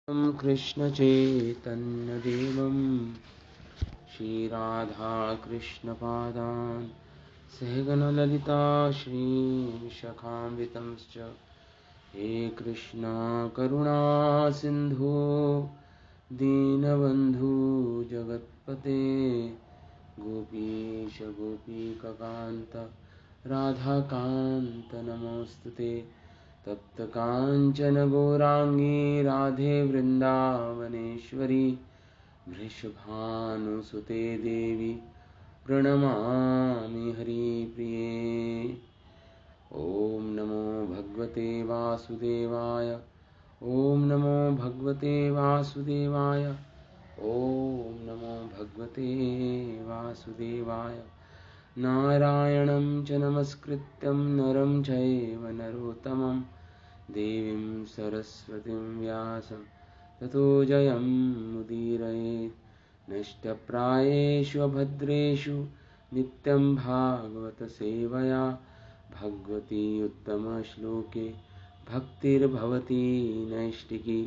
कृष्ण चैतन्य देवं श्रीराधा कृष्ण पादान् सहगण ललिता श्रीशाखान्वितंश्च हे कृष्णा करुणा सिन्धु दीनबन्धु जगत्पते गोपीश गोपीककान्त राधाकान्त नमोऽस्तुते तप्त कांचन गौरांगी राधे वृंदावनेश्वरी वृषभानुसुते देवी प्रणमामि हरिप्रिये। ओम नमो भगवते वासुदेवाय। ओम नमो भगवते वासुदेवाय। ओम नमो भगवते वासुदेवाय। नारायणं च नमस्कृत्यं नरं चैव नरोत्तमं देवीं सरस्वतीं व्यासं ततो जयमुदीरयेत्। नष्टप्रायेषु अभद्रेषु नित्यं भागवत सेवया भगवती उत्तमश्लोके भक्तिर्भवती नैष्टिकी।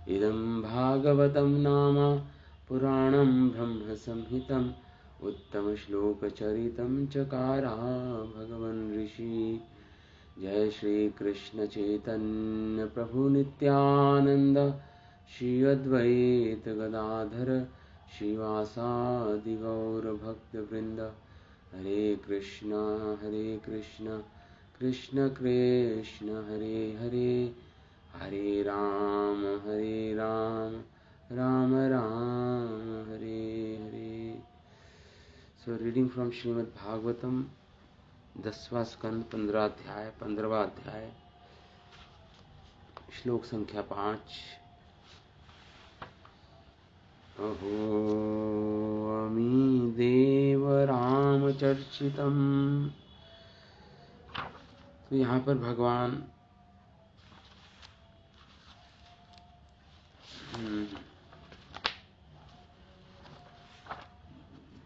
इदं भागवतं नाम पुराणं ब्रह्मसंहितम् उत्तमश्लोकचरितं चकारा भगवन् ऋषि। जय श्री कृष्ण चैतन्य प्रभु नित्यानंद श्री अद्वैत गदाधर श्रीवासादि गौर भक्त वृंद। हरे कृष्ण कृष्ण कृष्ण हरे हरे, हरे Ram Ram Ram Hare Hare. So reading from Srimad Bhagavatam, 10वां स्कंद, 15 अध्याय, 15वां अध्याय, श्लोक संख्या 5। अहो अमी देव राम चर्चितम। तो यहाँ पर भगवान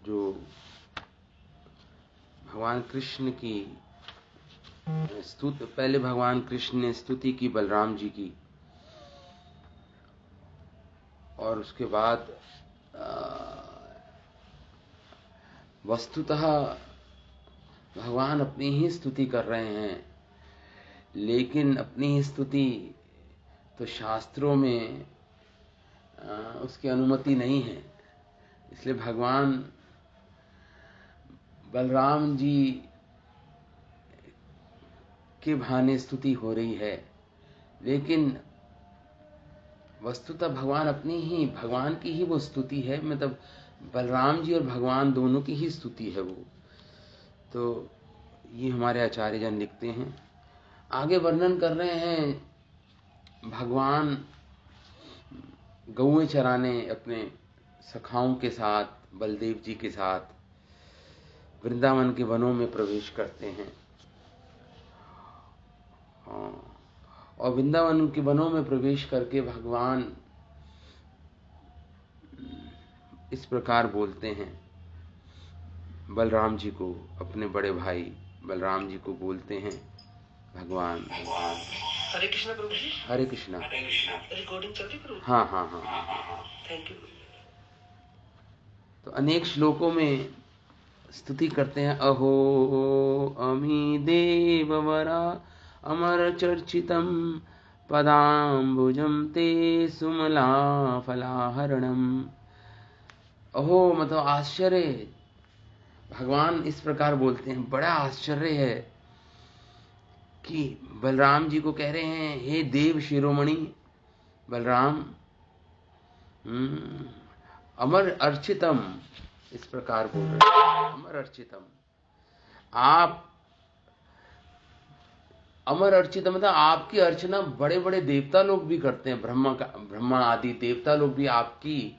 जो भगवान कृष्ण की स्तुति, पहले भगवान कृष्ण ने स्तुति की बलराम जी की, और उसके बाद वस्तुतः भगवान अपनी ही स्तुति कर रहे हैं, लेकिन अपनी ही स्तुति तो शास्त्रों में उसकी अनुमति नहीं है। इसलिए भगवान बलराम जी के बहाने स्तुति हो रही है, लेकिन वस्तुतः भगवान की ही वो स्तुति है। मतलब बलराम जी और भगवान दोनों की ही स्तुति है वो। तो ये हमारे आचार्य जन लिखते हैं। आगे वर्णन कर रहे हैं, भगवान गौएं चराने अपने सखाओं के साथ, बलदेव जी के साथ वृंदावन के वनों में प्रवेश करते हैं। और वृंदावन के वनों में प्रवेश करके भगवान इस प्रकार बोलते हैं बलराम जी को, अपने बड़े भाई बलराम जी को बोलते हैं भगवान। हरे कृष्णा प्रभु जी। हरे कृष्णा। रिकॉर्डिंग चल रही प्रभु? हाँ। Thank you. तो अनेक श्लोकों में स्तुति करते हैं। अहो अमी देववरा अमर चर्चितम पदाम्बुजम ते सुमला फलाहरणम। अहो मतलब आश्चर्य। भगवान इस प्रकार बोलते हैं, बड़ा आश्चर्य है कि बलराम जी को कह रहे हैं, हे देव शिरोमणि बलराम, अमर अर्चितम, इस प्रकार बोल रहे हैं, अमर अर्चितम। आप अमर अर्चितम मतलब आपकी अर्चना बड़े बड़े देवता लोग भी करते हैं। ब्रह्मा आदि देवता लोग भी आपकी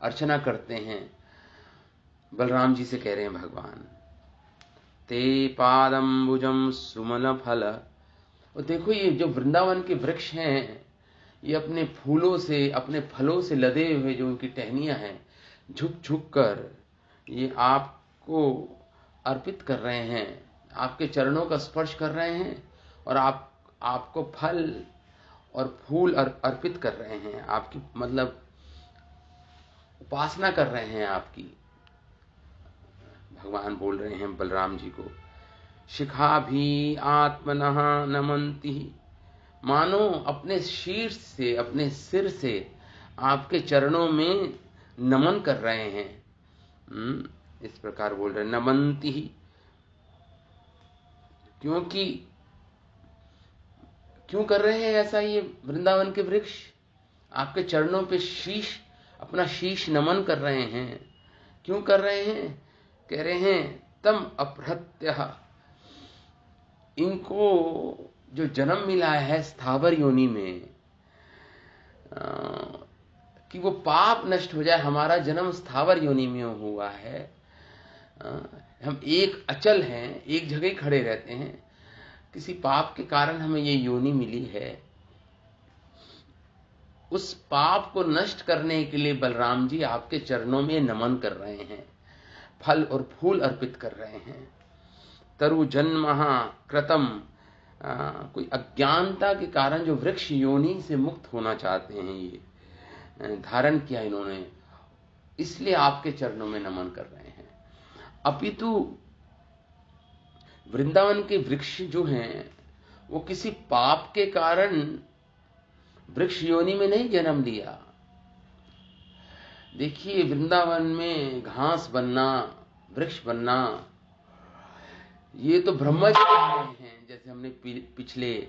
अर्चना करते हैं। बलराम जी से कह रहे हैं भगवान। ते पादम्बुजम सुमल फल। और देखो, ये जो वृंदावन के वृक्ष हैं, ये अपने फूलों से, अपने फलों से लदे हुए जो उनकी टहनियां हैं, झुक झुक कर ये आपको अर्पित कर रहे हैं, आपके चरणों का स्पर्श कर रहे हैं, और आपको फल और फूल अर्पित कर रहे हैं, आपकी मतलब उपासना कर रहे हैं आपकी। भगवान बोल रहे हैं बलराम जी को, शिखा भी आत्मनः नमन्ति, मानो अपने शीर्ष से, अपने सिर से आपके चरणों में नमन कर रहे हैं। इस प्रकार बोल रहे हैं नमन्ति, क्योंकि क्यों कर रहे हैं ऐसा ये वृंदावन के वृक्ष? आपके चरणों पे अपना शीश नमन कर रहे हैं। क्यों कर रहे हैं? कह रहे हैं तम अपहृत्य, इनको जो जन्म मिला है स्थावर योनि में, कि वो पाप नष्ट हो जाए। हमारा जन्म स्थावर योनि में हुआ है, हम एक अचल हैं, एक जगह ही खड़े रहते हैं, किसी पाप के कारण हमें ये योनि मिली है। उस पाप को नष्ट करने के लिए बलराम जी आपके चरणों में नमन कर रहे हैं, फल और फूल अर्पित कर रहे हैं। तरु जन्म कृतम, कोई अज्ञानता के कारण जो वृक्ष योनि से मुक्त होना चाहते हैं, ये धारण किया इन्होंने, इसलिए आपके चरणों में नमन कर रहे हैं। अपितु वृंदावन के वृक्ष जो हैं वो किसी पाप के कारण वृक्ष योनि में नहीं जन्म लिया। देखिए, वृंदावन में घास बनना, वृक्ष बनना, ये तो ब्रह्मा जी कर रहे हैं। जैसे हमने पिछले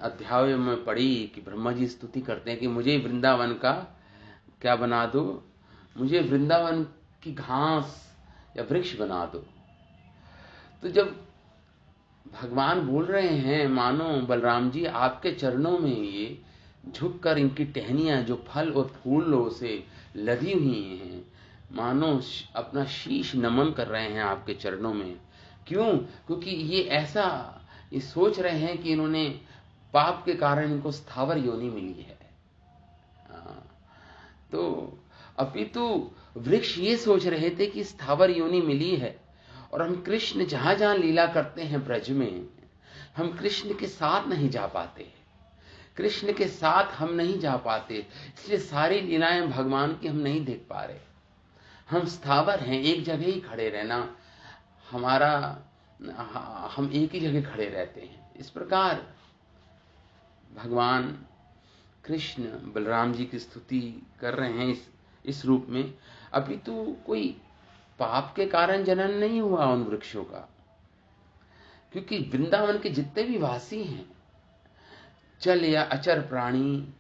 अध्याय में पढ़ी कि ब्रह्मा जी स्तुति करते हैं कि मुझे वृंदावन का क्या बना दो, मुझे वृंदावन की घास या वृक्ष बना दो। तो जब भगवान बोल रहे हैं, मानो बलराम जी आपके चरणों में ये झुककर इनकी टहनियां जो फल और फूलों से लदी हुई हैं, मानो अपना शीश नमन कर रहे हैं आपके चरणों में। क्यों? क्योंकि ये सोच रहे हैं कि इन्होंने पाप के कारण इनको स्थावर योनि मिली है। तो अपितु वृक्ष ये सोच रहे थे कि स्थावर योनि मिली है, और हम कृष्ण जहां जहां लीला करते हैं ब्रज में, हम कृष्ण के साथ नहीं जा पाते, कृष्ण के साथ हम नहीं जा पाते, इसलिए सारी लीलाएं भगवान की हम नहीं देख पा रहे। हम स्थावर हैं, एक जगह ही खड़े रहना हम एक ही जगह खड़े रहते हैं। इस प्रकार भगवान कृष्ण बलराम जी की स्तुति कर रहे हैं इस रूप में। अभी तो कोई पाप के कारण जनन नहीं हुआ उन वृक्षों का, क्योंकि वृंदावन के जितने भी वासी हैं, चल या अचर प्राणी,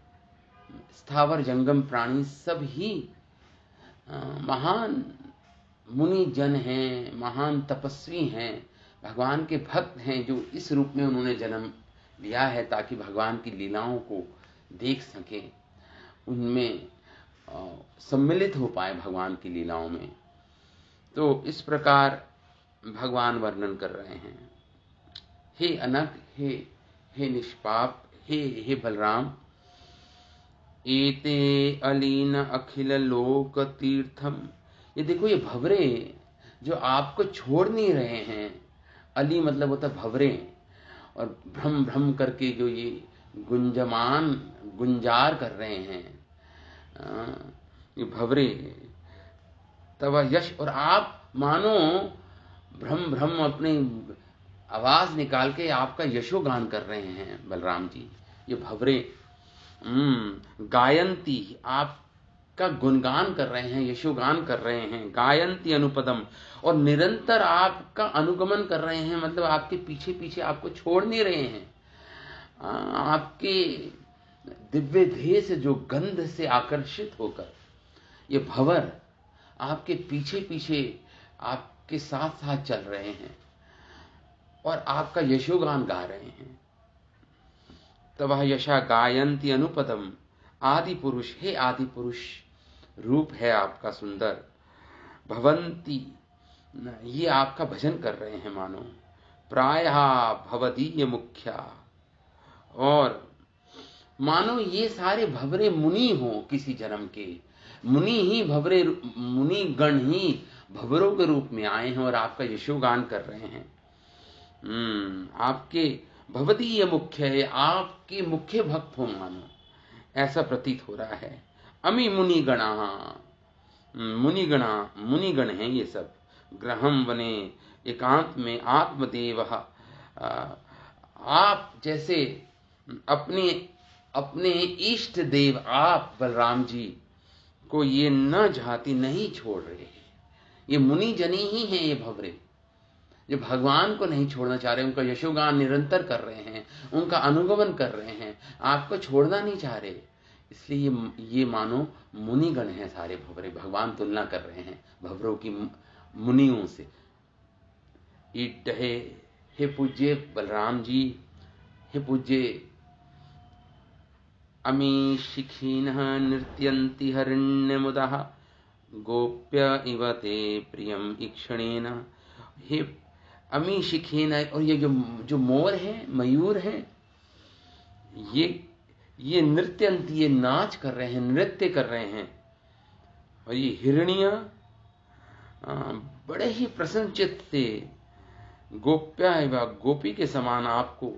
स्थावर जंगम प्राणी, सब ही महान मुनि जन हैं, महान तपस्वी हैं, भगवान के भक्त हैं, जो इस रूप में उन्होंने जन्म लिया है ताकि भगवान की लीलाओं को देख सके, उनमें सम्मिलित हो पाए भगवान की लीलाओं में। तो इस प्रकार भगवान वर्णन कर रहे हैं, हे अनघ, हे निष्पाप, हे बलराम, एते अलीन अखिल लोक तीर्थम। ये देखो, ये भंवरे जो आपको छोड़ नहीं रहे हैं, अली मतलब होता भंवरे, और भ्रम भ्रम करके जो ये गुंजार कर रहे हैं, ये भंवरे तब यश, और आप मानो भ्रम भ्रम अपनी आवाज निकाल के आपका यशोगान कर रहे हैं बलराम जी। ये भंवरे गायंती, आपका गुणगान कर रहे हैं, यशोगान कर रहे हैं। गायंती अनुपदम, और निरंतर आपका अनुगमन कर रहे हैं, मतलब आपके पीछे पीछे आपको छोड़ नहीं रहे हैं। आपके दिव्य देह से जो गंध से आकर्षित होकर ये भंवर आपके पीछे पीछे आपके साथ साथ चल रहे हैं और आपका यशोगान गा रहे हैं। तब यशा गायंती अनुपदम, आदि पुरुष, हे आदि पुरुष, रूप है आपका सुंदर। भवंती, ये आपका भजन कर रहे हैं मानो। प्रायः भवदीय मुख्या, और मानो ये सारे भंवरे मुनि हो, किसी जन्म के मुनि ही भंवरे, मुनि गण ही भंवरों के रूप में आए हैं और आपका यशोगान कर रहे हैं। आपके भवदीय मुख्य है, आपके मुख्य भक्त हो मानो, ऐसा प्रतीत हो रहा है। अमी मुनिगणा, मुनिगण हैं ये सब। ग्रहम वने, एकांत में, आत्मदेव, आप जैसे अपने अपने इष्ट देव आप बलराम जी को ये न जाति नहीं छोड़ रहे हैं। ये मुनि जनी ही हैं ये भवरे, जो भगवान को नहीं छोड़ना चाह रहे, उनका यशोगान निरंतर कर रहे हैं, उनका अनुगमन कर रहे हैं, आपको छोड़ना नहीं चाह रहे। इसलिए ये मानो मुनिगण हैं सारे भवरे। भगवान तुलना कर रहे हैं भवरों की मुनियों से। ईट हे पूज्य बलराम जी, हे पूज्य अमी शिखिनः नृत्यन्ति हरिण्यमुदः गोप्य इव ते प्रियम ईक्षणेन। हे अमी शिखिन, और ये जो मोर हैं, मयूर हैं, ये नृत्यंती, ये नाच कर रहे हैं, नृत्य कर रहे हैं। और ये हिरणियां बड़े ही प्रसन्नचित्त से, गोप्या एवं गोपी के समान आपको,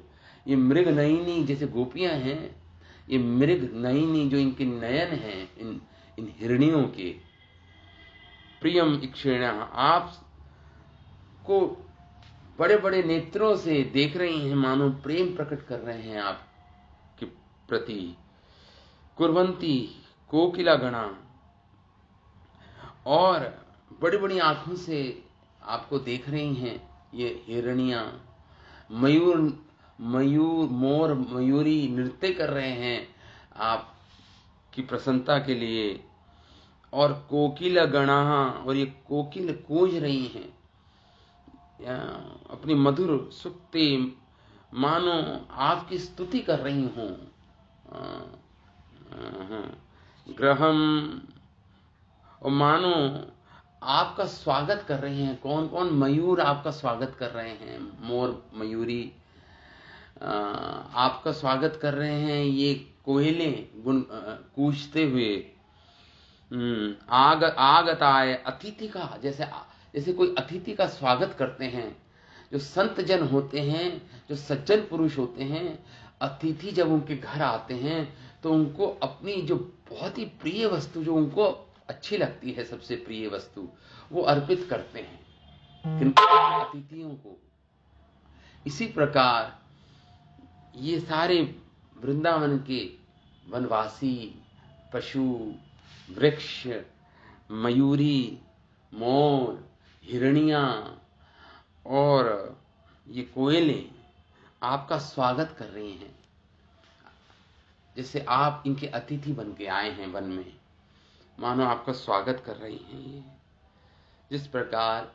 ये मृग नयनी जैसे गोपियां हैं, ये मृग नयनी जो इनके नयन हैं इन हिरणियों के, प्रियम इक्षेण, आपको बड़े बड़े नेत्रों से देख रही हैं, मानो प्रेम प्रकट कर रहे हैं आपके प्रति। कुर्वंती कोकिला गणा, और बड़ी बड़ी आंखों से आपको देख रही हैं ये हिरनियां। मोर मयूरी नृत्य कर रहे हैं आपकी प्रसन्नता के लिए। और कोकिला गणा, और ये कोकिल कूंज रही हैं अपनी मधुर सुक्ति, मानो आपकी स्तुति कर रही हूं। ग्रहम, और मानो आपका स्वागत कर रहे हैं। कौन कौन? मयूर आपका स्वागत कर रहे हैं, मोर मयूरी आपका स्वागत कर रहे हैं। ये कोयलें कूजते हुए। आगताय अतिथि का, जैसे कोई अतिथि का स्वागत करते हैं। जो संत जन होते हैं, जो सज्जन पुरुष होते हैं, अतिथि जब उनके घर आते हैं तो उनको अपनी जो बहुत ही प्रिय वस्तु, जो उनको अच्छी लगती है, सबसे प्रिय वस्तु, वो अर्पित करते हैं किनको? अतिथियों को। इसी प्रकार ये सारे वृंदावन के वनवासी, पशु, वृक्ष, मयूरी, मोर, हिरनियां और ये कोयलें आपका स्वागत कर रही हैं, जैसे आप इनके अतिथि बन के आए हैं वन में, मानो आपका स्वागत कर रही हैं ये। जिस प्रकार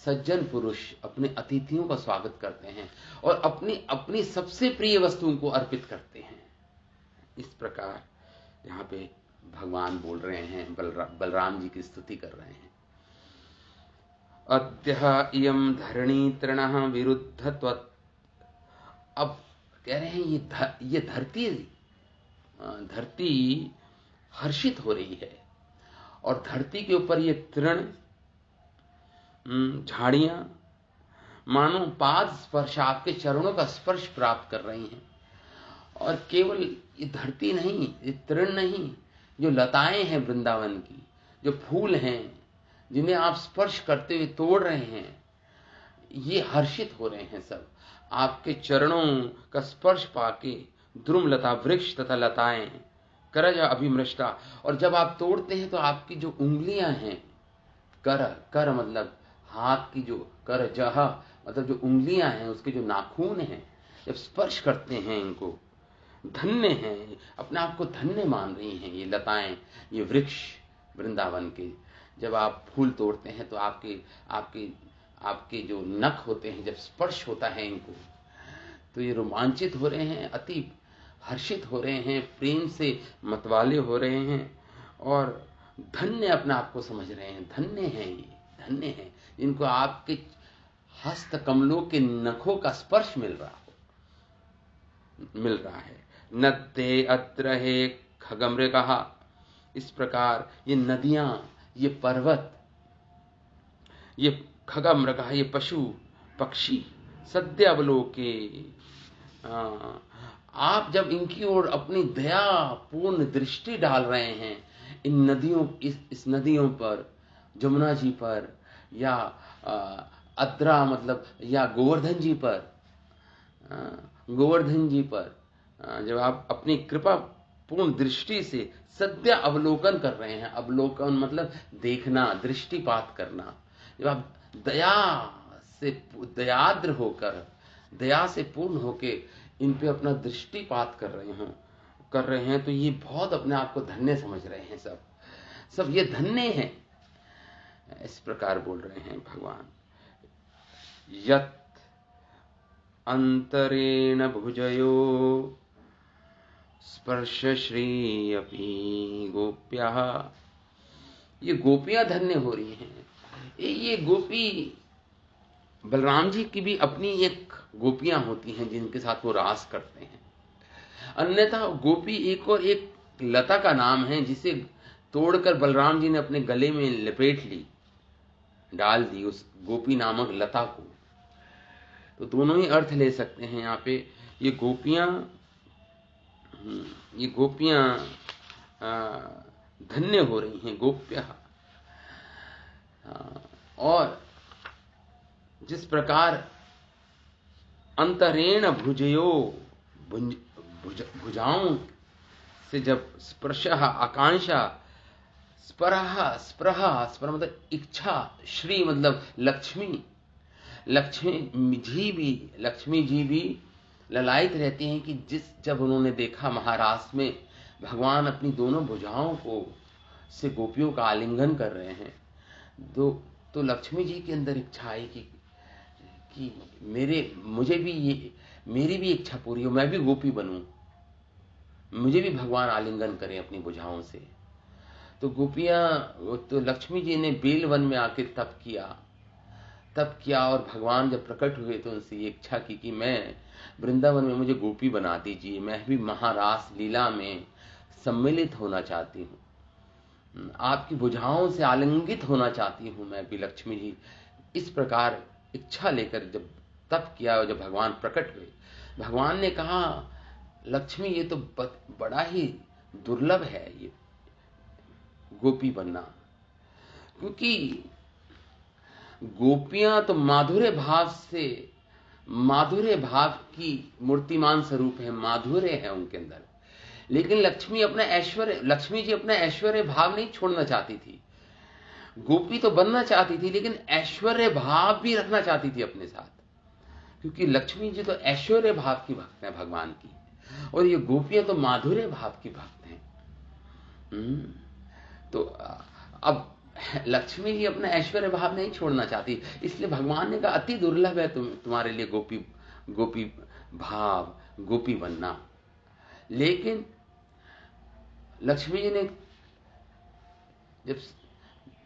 सज्जन पुरुष अपने अतिथियों का स्वागत करते हैं और अपनी सबसे प्रिय वस्तुओं को अर्पित करते हैं, इस प्रकार यहाँ पे भगवान बोल रहे हैं, बलराम जी की स्तुति कर रहे हैं। अद्य इयं धरणी तृणः विरुद्धत्वत्। अब कह रहे हैं ये धरती हर्षित हो रही है, और धरती के ऊपर ये तृण, झाड़ियां, मानो पाद स्पर्श, आपके चरणों का स्पर्श प्राप्त कर रही हैं। और केवल ये धरती नहीं, ये तृण नहीं, जो लताएं हैं वृंदावन की, जो फूल हैं जिन्हें आप स्पर्श करते हुए तोड़ रहे हैं, ये हर्षित हो रहे हैं सब आपके चरणों का स्पर्श पाके। द्रुम लता, वृक्ष तथा लताएं, करज अभिमृष्टा, और जब आप तोड़ते हैं तो आपकी जो उंगलियां हैं, कर मतलब हाथ की, जो कर जहा मतलब जो उंगलियां हैं, उसके जो नाखून हैं, जब स्पर्श करते हैं इनको, धन्य हैं, अपने आप को धन्य मान रही हैं ये लताएं, ये वृक्ष वृंदावन के। जब आप फूल तोड़ते हैं तो आपके जो नख होते हैं, जब स्पर्श होता है इनको, तो ये रोमांचित हो रहे हैं, अति हर्षित हो रहे हैं, प्रेम से मतवाले हो रहे हैं, और धन्य अपने आप को समझ रहे हैं। धन्य हैं ये, धन्य हैं जिनको आपके हस्त कमलों के नखों का स्पर्श मिल रहा है। नद्ये अत्र हे खगमृगः, इस प्रकार ये नदियां, ये पर्वत, ये खगमृगः, ये पशु पक्षी, सद्य अवलोके, हाँ, आप जब इनकी ओर अपनी दया पूर्ण दृष्टि डाल रहे हैं, इन नदियों, इस नदियों पर, जमुना जी पर, या अद्रा मतलब, या गोवर्धन जी पर, गोवर्धन जी पर, जब आप अपनी कृपा पूर्ण दृष्टि से सद्य अवलोकन कर रहे हैं, अवलोकन मतलब देखना, दृष्टिपात करना, जब आप दया से, दयाद्र होकर, दया से पूर्ण होके इन पे अपना दृष्टिपात कर रहे हैं, तो ये बहुत अपने आप को धन्य समझ रहे हैं। सब सब ये धन्य हैं, इस प्रकार बोल रहे हैं भगवान। यत् अंतरेण भुजयो स्पर्श श्री अपि गोप्या, ये गोपियां धन्य हो रही हैं। ये गोपी, बलराम जी की भी अपनी एक गोपियां होती हैं जिनके साथ वो रास करते हैं। अन्यथा गोपी एक और एक लता का नाम है, जिसे तोड़कर बलराम जी ने अपने गले में लपेट ली, डाल दी उस गोपी नामक लता को। तो दोनों ही अर्थ ले सकते हैं यहाँ पे। ये गोपियां धन्य हो रही हैं, गोप्या। और जिस प्रकार अंतरेण भुजयो, भुजाओं से जब स्पर्श, आकांक्षा, स्पर मतलब इच्छा, श्री मतलब लक्ष्मी, लक्ष्मी जी भी ललायित रहती हैं कि जब उन्होंने देखा महारास में भगवान अपनी दोनों भुजाओं को से गोपियों का आलिंगन कर रहे हैं, तो लक्ष्मी जी के अंदर इच्छा आई कि मेरी भी इच्छा पूरी हो, मैं भी गोपी बनूं, मुझे भी भगवान आलिंगन करें अपनी भुजाओं से। तो तो लक्ष्मी जी ने बेल वन में आके तप किया, और भगवान जब प्रकट हुए तो उनसे ये इच्छा की कि मैं वृंदावन में, मुझे गोपी बना दीजिए, मैं भी महारास लीला में सम्मिलित होना चाहती हूँ, आपकी भुजाओं से आलिंगित होना चाहती हूँ मैं भी, लक्ष्मी जी। इस प्रकार इच्छा लेकर जब तप किया और जब भगवान प्रकट हुए, भगवान ने कहा, लक्ष्मी ये तो बड़ा ही दुर्लभ है ये गोपी बनना, क्योंकि गोपियां तो माधुर्य भाव की मूर्तिमान स्वरूप है, माधुर्य है उनके अंदर। लेकिन लक्ष्मी जी अपना ऐश्वर्य भाव नहीं छोड़ना चाहती थी। गोपी तो बनना चाहती थी, लेकिन ऐश्वर्य भाव भी रखना चाहती थी अपने साथ, क्योंकि लक्ष्मी जी तो ऐश्वर्य भाव की भक्त है भगवान की, और ये गोपियां तो माधुर्य भाव की भक्त हैं। तो अब लक्ष्मी जी अपना ऐश्वर्य भाव नहीं छोड़ना चाहती, इसलिए भगवान ने कहा, अति दुर्लभ है तुम्हारे लिए गोपी भाव, गोपी बनना। लेकिन लक्ष्मी जी ने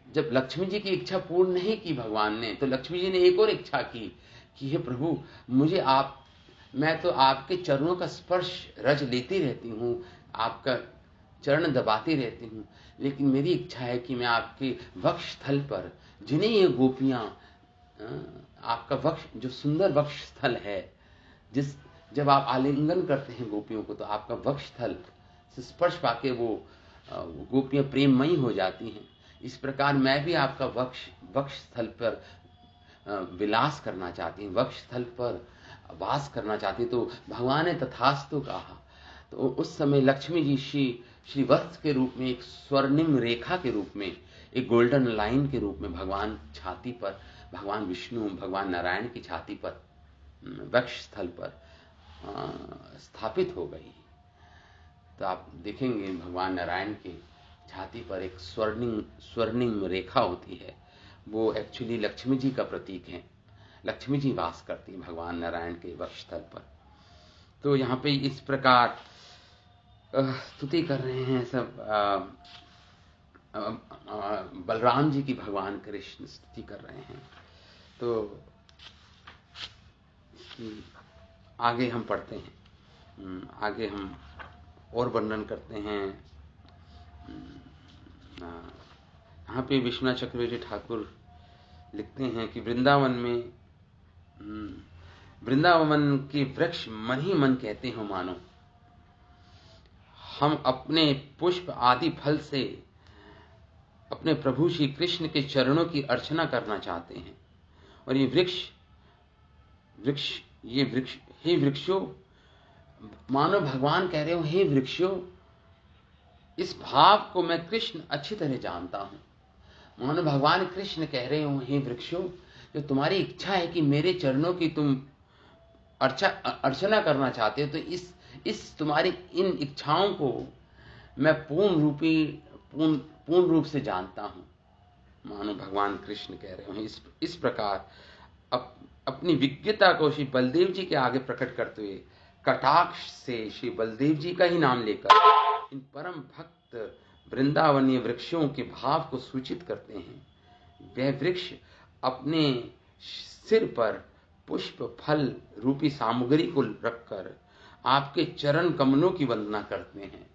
जब लक्ष्मी जी की इच्छा पूर्ण नहीं की भगवान ने, तो लक्ष्मी जी ने एक और इच्छा की कि हे प्रभु, मैं तो आपके चरणों का स्पर्श रज लेती रहती हूँ, आपका चरण दबाती रहती हूँ, लेकिन मेरी इच्छा है कि मैं आपके वक्ष स्थल पर, जिन्हें ये गोपियां, आपका वक्ष, जो सुंदर वक्ष स्थल है, जब आप आलिंगन करते हैं गोपियों को, तो आपका वक्ष स्थल से स्पर्श पाके वो गोपियां प्रेममयी हो जाती हैं। इस प्रकार मैं भी आपका वक्ष स्थल पर विलास करना चाहती हूँ, वक्ष स्थल पर वास करना चाहती हूँ। तो भगवान ने तथास्तु कहा। तो उस समय लक्ष्मी जी श्री वत्स के रूप में, एक स्वर्णिम रेखा के रूप में, एक गोल्डन लाइन के रूप में भगवान छाती पर, भगवान विष्णु, भगवान नारायण की छाती पर, वक्ष स्थल पर स्थापित हो गई। तो आप देखेंगे भगवान नारायण के छाती पर एक स्वर्णिम रेखा होती है, वो एक्चुअली लक्ष्मी जी का प्रतीक है। लक्ष्मी जी वास करती हैं भगवान नारायण के वक्ष स्थल पर। तो यहाँ पे इस प्रकार स्तुति कर रहे हैं सब, बलराम जी की भगवान कृष्ण स्तुति कर रहे हैं। तो आगे हम पढ़ते हैं, आगे हम और वर्णन करते हैं। यहाँ पे विश्वनाथ चक्रवर्ती ठाकुर लिखते हैं कि वृंदावन में वृंदावन के वृक्ष मन ही मन कहते हो मानो, हम अपने पुष्प आदि फल से अपने प्रभु श्री कृष्ण के चरणों की अर्चना करना चाहते हैं। और ये वृक्ष हे वृक्षों, मानो भगवान कह रहे हो हे वृक्षों, इस भाव को मैं कृष्ण अच्छी तरह जानता हूं। मानो भगवान कृष्ण कह रहे हो हे वृक्षों, जो तुम्हारी इच्छा है कि मेरे चरणों की तुम अर्चना करना चाहते हो, तो इस तुम्हारी इन इच्छाओं को मैं पूर्ण रूप से जानता हूं। मानो भगवान कृष्ण कह रहे हो इस प्रकार अपनी विज्ञता को श्री बलदेव जी के आगे प्रकट करते हुए कटाक्ष से श्री बलदेव जी का ही नाम लेकर इन परम भक्त वृंदावनीय वृक्षों के भाव को सूचित करते हैं। वह वृक्ष अपने सिर पर पुष्प फल रूपी सामग्री को रखकर आपके चरण कमलों की वंदना करते हैं।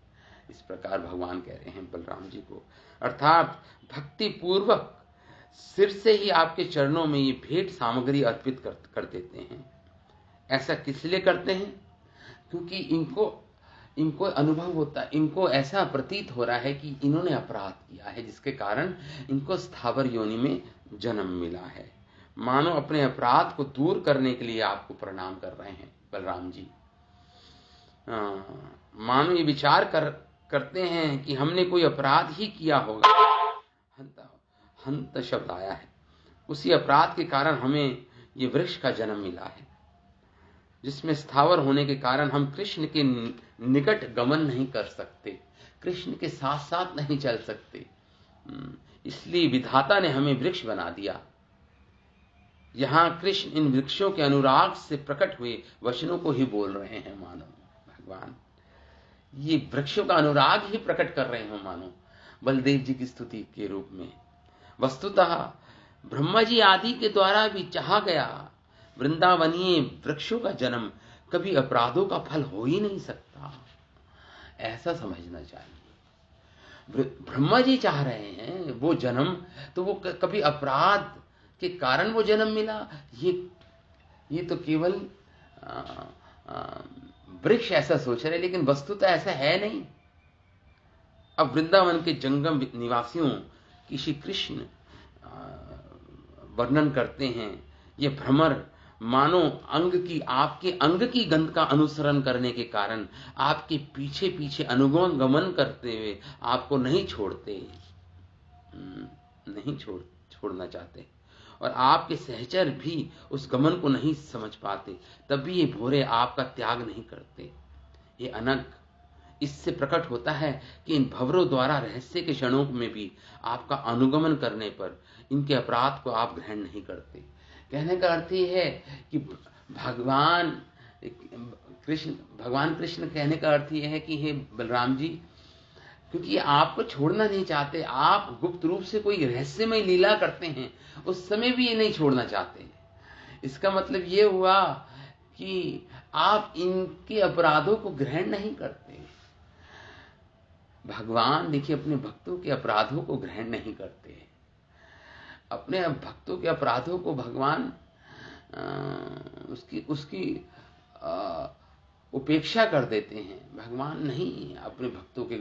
इस प्रकार भगवान कह रहे हैं बलराम जी को, अर्थात भक्ति पूर्वक सिर से ही आपके चरणों में ये भेंट सामग्री अर्पित कर देते हैं। ऐसा किस लिए करते हैं? क्योंकि इनको अनुभव होता है, इनको ऐसा प्रतीत हो रहा है कि इन्होंने अपराध किया है, जिसके कारण इनको स्थावर योनि में जन्म मिला है। मानो अपने अपराध को दूर करने के लिए आपको प्रणाम कर रहे हैं बलराम जी। मानो ये विचार करते हैं कि हमने कोई अपराध ही किया होगा। हंत शब्द आया है, उसी अपराध के कारण हमें ये वृक्ष का जन्म मिला है, जिसमें स्थावर होने के कारण हम कृष्ण के निकट गमन नहीं कर सकते, कृष्ण के साथ साथ नहीं चल सकते। इसलिए विधाता ने हमें वृक्ष बना दिया। यहां कृष्ण इन वृक्षों के अनुराग से प्रकट हुए वचनों को ही बोल रहे हैं। मानो भगवान ये वृक्षों का अनुराग ही प्रकट कर रहे हो, मानो बलदेव जी की स्तुति के रूप में। वस्तुतः ब्रह्मा जी आदि के द्वारा भी चाहा गया वृंदावनीय वृक्षों का जन्म कभी अपराधों का फल हो ही नहीं सकता, ऐसा समझना चाहिए। ब्रह्मा जी चाह रहे हैं वो जन्म, तो वो कभी अपराध के कारण वो जन्म मिला, ये तो केवल वृक्ष ऐसा सोच रहे, लेकिन वस्तुतः ऐसा है नहीं। अब वृंदावन के जंगम निवासियों की श्री कृष्ण वर्णन करते हैं। ये भ्रमर मानो आपके अंग की गंध का अनुसरण करने के कारण आपके पीछे पीछे अनुगमन करते हुए आपको नहीं छोड़ना चाहते, और आपके सहचर भी उस गमन को नहीं समझ पाते, तब भी ये भोरे आपका त्याग नहीं करते। ये अनग इससे प्रकट होता है कि इन भवरों द्वारा रहस्य के क्षणों में भी आपका अनुगमन करने पर इनके अपराध को आप ग्रहण नहीं करते। कहने का अर्थ ये है कि भगवान कृष्ण कहने का अर्थ ये है कि हे बलराम जी, क्योंकि आपको छोड़ना नहीं चाहते, आप गुप्त रूप से कोई रहस्यमय लीला करते हैं, उस समय भी ये नहीं छोड़ना चाहते। इसका मतलब ये हुआ कि आप इनके अपराधों को ग्रहण नहीं करते। भगवान देखिए अपने भक्तों के अपराधों को ग्रहण नहीं करते, अपने भक्तों के अपराधों को भगवान उसकी उपेक्षा कर देते हैं। भगवान नहीं अपने भक्तों के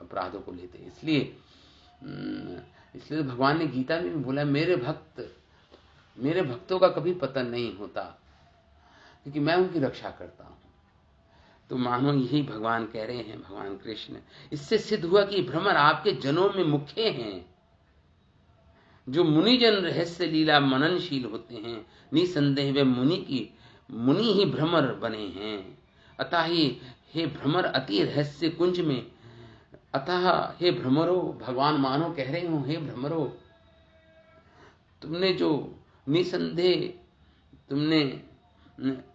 अपराधों को लेते। इसलिए भगवान ने गीता में भी बोला, मेरे भक्तों का कभी पतन नहीं होता, क्योंकि मैं उनकी रक्षा करता हूं। तो मानो यही भगवान कह रहे हैं, भगवान कृष्ण। इससे सिद्ध हुआ कि भ्रमर आपके जनों में मुख्य हैं। जो मुनिजन रहस्य लीला मननशील होते हैं, निसंदेह वे मुनि ही भ्रमर बने हैं। अतः हे भ्रमर अति रहस्य कुंज में, अतः हे भ्रमरो, भगवान मानो कह रहे हो हे भ्रमरो, तुमने जो निसंदेह तुमने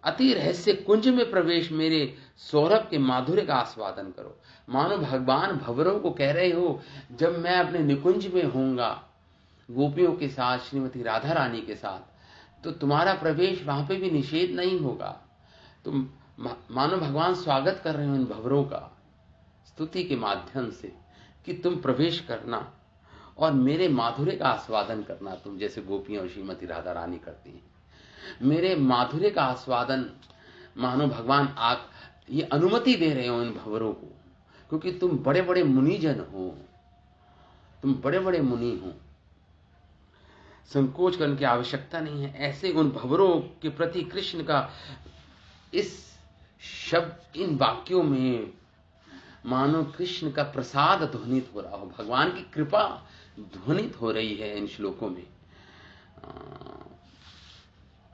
अति रहस्य कुंज में प्रवेश मेरे सौरभ के माधुर्य का आस्वादन करो। मानो भगवान भंवरों को कह रहे हो, जब मैं अपने निकुंज में होऊंगा गोपियों के साथ, श्रीमती राधा रानी के साथ, तो तुम्हारा प्रवेश वहां पे भी निषेध नहीं होगा। तुम मानो भगवान स्वागत कर रहे हो इन भंवरों का स्तुति के माध्यम से, कि तुम प्रवेश करना और मेरे माधुर्य का आस्वादन करना, तुम जैसे गोपियां और श्रीमती राधा रानी करती हैं। मेरे माधुर्य का आस्वादन मानो भगवान आप ये अनुमति दे रहे हो इन भंवरों को, क्योंकि तुम बड़े बड़े मुनिजन हो, तुम बड़े बड़े मुनि हो, संकोच करने की आवश्यकता नहीं है। ऐसे उन भंवरों के प्रति कृष्ण का इस शब्द, इन वाक्यों में मानो कृष्ण का प्रसाद ध्वनित हो रहा हो, भगवान की कृपा ध्वनित हो रही है इन श्लोकों में।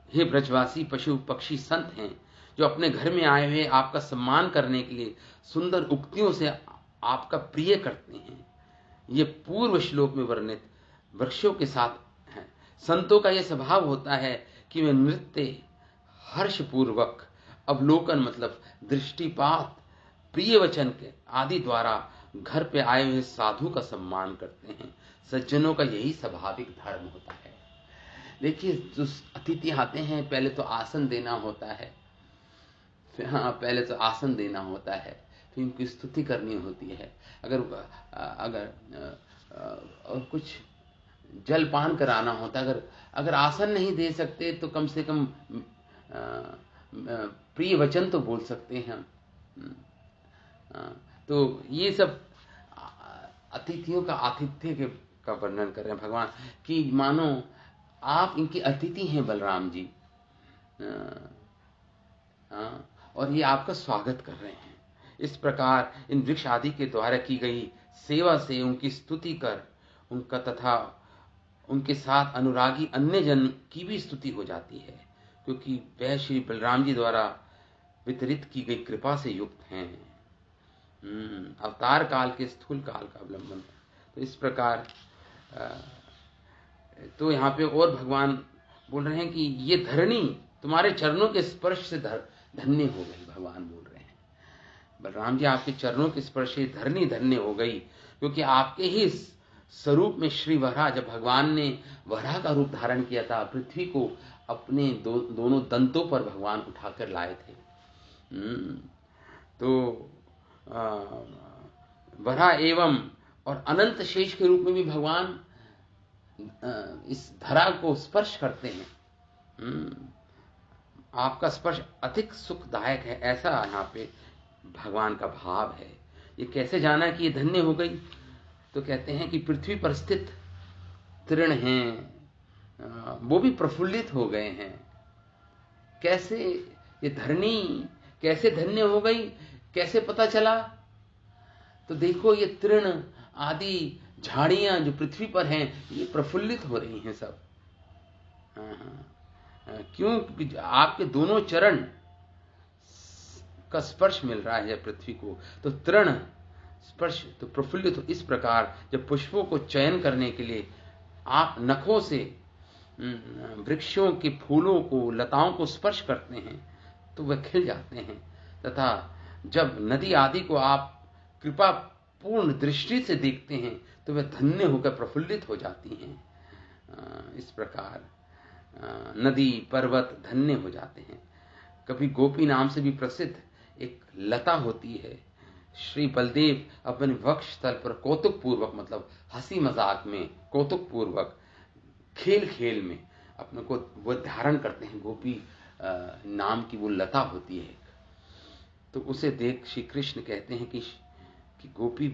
हे ब्रजवासी पशु पक्षी संत हैं जो अपने घर में आए हुए आपका सम्मान करने के लिए सुंदर उक्तियों से आपका प्रिय करते हैं। ये पूर्व श्लोक में वर्णित वृक्षों के साथ है। संतों का यह स्वभाव होता है कि वे नृत्य, हर्षपूर्वक, अवलोकन मतलब दृष्टिपात, प्रिय वचन के आदि द्वारा घर पे आए हुए साधु का सम्मान करते हैं। सज्जनों का यही स्वाभाविक धर्म होता है। देखिए, जो अतिथि आते हैं पहले तो आसन देना होता है, पहले तो आसन देना होता है, फिर उनकी स्तुति करनी होती है। अगर और कुछ जलपान कराना होता है, अगर आसन नहीं दे सकते तो कम से कम प्रिय वचन तो बोल सकते हैं हम। तो ये सब अतिथियों का आतिथ्य का वर्णन कर रहे हैं भगवान कि मानो आप इनके अतिथि हैं बलराम जी, और ये आपका स्वागत कर रहे हैं। इस प्रकार इन वृक्ष आदि के द्वारा की गई सेवा से उनकी स्तुति कर उनका तथा उनके साथ अनुरागी अन्य जन की भी स्तुति हो जाती है, क्योंकि वह श्री बलराम जी द्वारा वितरित की गई कृपा से युक्त हैं। अवतार काल के स्थूल काल का अवलंबन। तो इस प्रकार तो यहाँ पे और भगवान बोल रहे हैं कि ये धरणी तुम्हारे चरणों के स्पर्श से धन्य हो गई। भगवान बोल रहे हैं बलराम जी, आपके चरणों के स्पर्श से धरणी धन्य हो गई, क्योंकि आपके ही स्वरूप में श्री वराह, जब भगवान ने वराह का रूप धारण किया था, पृथ्वी को अपने दोनों दंतों पर भगवान उठाकर लाए थे। तो वराह एवं और अनंत शेष के रूप में भी भगवान इस धरा को स्पर्श करते हैं। आपका स्पर्श अधिक सुखदायक है, ऐसा यहाँ पे भगवान का भाव है। ये कैसे जाना कि ये धन्य हो गई? तो कहते हैं कि पृथ्वी पर स्थित तृण हैं, वो भी प्रफुल्लित हो गए हैं। कैसे ये धरणी कैसे धन्य हो गई, कैसे पता चला? तो देखो, ये तृण आदि झाड़ियां जो पृथ्वी पर हैं, ये प्रफुल्लित हो रही हैं सब। क्यों? आपके दोनों चरण का स्पर्श मिल रहा है पृथ्वी को, तो तृण स्पर्श तो प्रफुल्लित हो। इस प्रकार जब पुष्पों को चयन करने के लिए आप नखों से वृक्षों के फूलों को, लताओं को स्पर्श करते हैं तो वह खिल जाते हैं, तथा जब नदी आदि को आप कृपा पूर्ण दृष्टि से देखते हैं तो वह धन्य होकर प्रफुल्लित हो जाती हैं। इस प्रकार नदी पर्वत धन्य हो जाते हैं। कभी गोपी नाम से भी प्रसिद्ध एक लता होती है, श्री बलदेव अपने वक्ष स्थल पर कौतुक पूर्वक, मतलब हंसी मजाक में, कौतुक पूर्वक, खेल खेल में अपने को वो धारण करते हैं। गोपी नाम की वो लता होती है, तो उसे देख श्री कृष्ण कहते हैं कि गोपी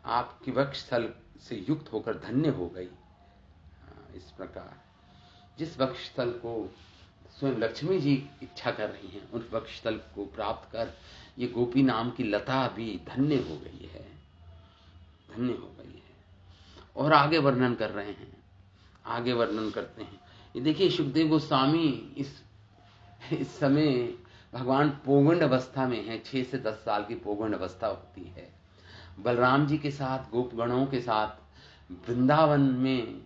आपके वक्ष स्थल से युक्त होकर धन्य हो गई। इस प्रकार जिस वक्ष स्थल को स्वयं लक्ष्मी जी इच्छा कर रही हैं, उन वक्ष स्थल को प्राप्त कर ये गोपी नाम की लता भी धन्य हो गई है, धन्य हो गई है। और आगे वर्णन कर रहे हैं, आगे वर्णन करते हैं। ये देखिए, सुखदेव गोस्वामी इस समय भगवान पोगंड अवस्था में है। 6 से 10 साल की पोगंड अवस्था होती है। बलराम जी के साथ, गोपगणों के साथ वृंदावन में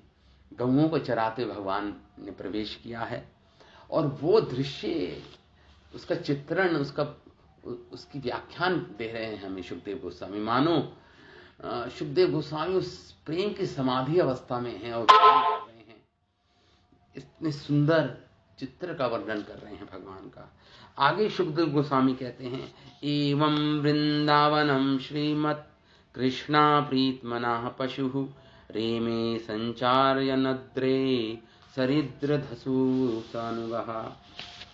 गऊओं को चराते भगवान ने प्रवेश किया है। और वो दृश्य, उसका चित्रण, उसकी व्याख्यान दे रहे हैं हमें सुखदेव गोस्वामी। मानो सुखदेव गोस्वामी उस प्रेम की समाधि अवस्था में हैं और प्रेम कर रहे हैं। इतने सुंदर चित्र का वर्णन कर रहे हैं भगवान का। आगे सुखदेव गोस्वामी कहते हैं, एवं वृंदावनम श्रीमत् कृष्णा प्रीतमना पशु रेमे संचार्य नद्रे सरिद्रधसु सानुगः।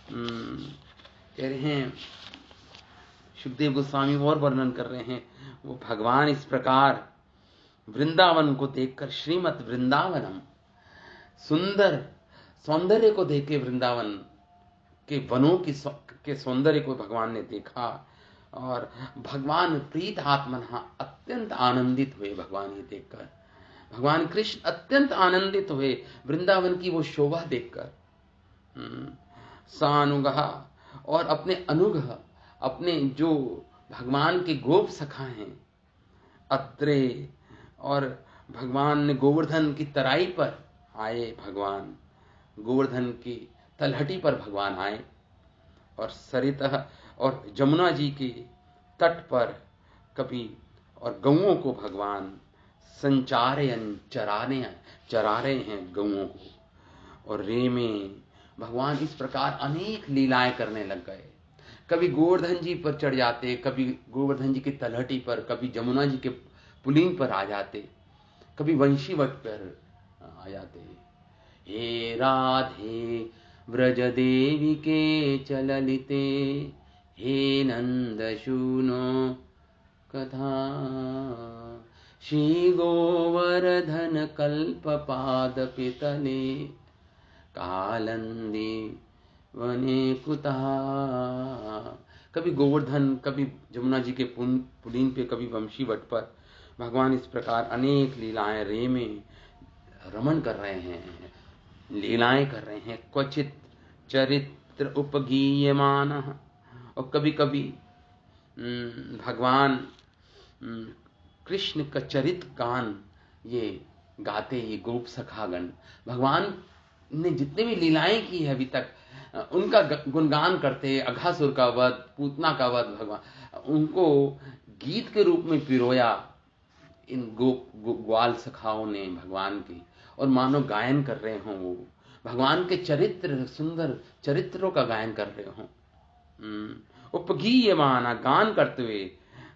कह रहे हैं, सुखदेव गोस्वामी और वर्णन कर रहे हैं, वो भगवान इस प्रकार वृंदावन को देखकर, श्रीमत वृंदावनम, सुंदर सौंदर्य को देख के, वृंदावन के वनों के सौंदर्य को भगवान ने देखा और भगवान प्रीत आत्मना अत्यंत आनंदित हुए। भगवान ये देखकर भगवान कृष्ण अत्यंत आनंदित हुए वृंदावन की वो शोभा देखकर। सानुगः, और अपने अनुगः, अपने जो भगवान के गोप सखा हैं, अत्रे, और भगवान ने गोवर्धन की तराई पर आए, भगवान गोवर्धन की तलहटी पर भगवान आए, और सरितः, और जमुना जी के तट पर कभी, और गौओं को भगवान संचारयन, चरा रहे हैं गौओं को, और रेमे, भगवान इस प्रकार अनेक लीलाएं करने लग गए। कभी गोवर्धन जी पर चढ़ जाते, कभी गोवर्धन जी की तलहटी पर, कभी जमुना जी के पुलिन पर आ जाते, कभी वंशीवट पर आ जाते। हे राधे व्रज देवी के चललिते, हे नंद शूनो कथा, श्री गोवर्धन कल्प पाद पितले, कालंदी वने कुतः। कभी गोवर्धन, कभी जमुना जी के पुलिन पे, कभी वंशीवट पर भगवान इस प्रकार अनेक लीलाएं रे में रमण कर रहे हैं, लीलाएं कर रहे हैं। क्वचित चरित्र उपगीयमान, और कभी कभी भगवान कृष्ण का चरित्र गान ये गाते, ये गोप सखागण भगवान ने जितने भी लीलाएं की है अभी तक उनका गुणगान करते। अघासुर का वध, पूतना का वध, भगवान उनको गीत के रूप में पिरोया इन ग्वाल सखाओं ने भगवान की, और मानो गायन कर रहे हों, वो भगवान के चरित्र, सुंदर चरित्रों का गायन कर रहे हों, उपगीयमाना, गान करते हुए।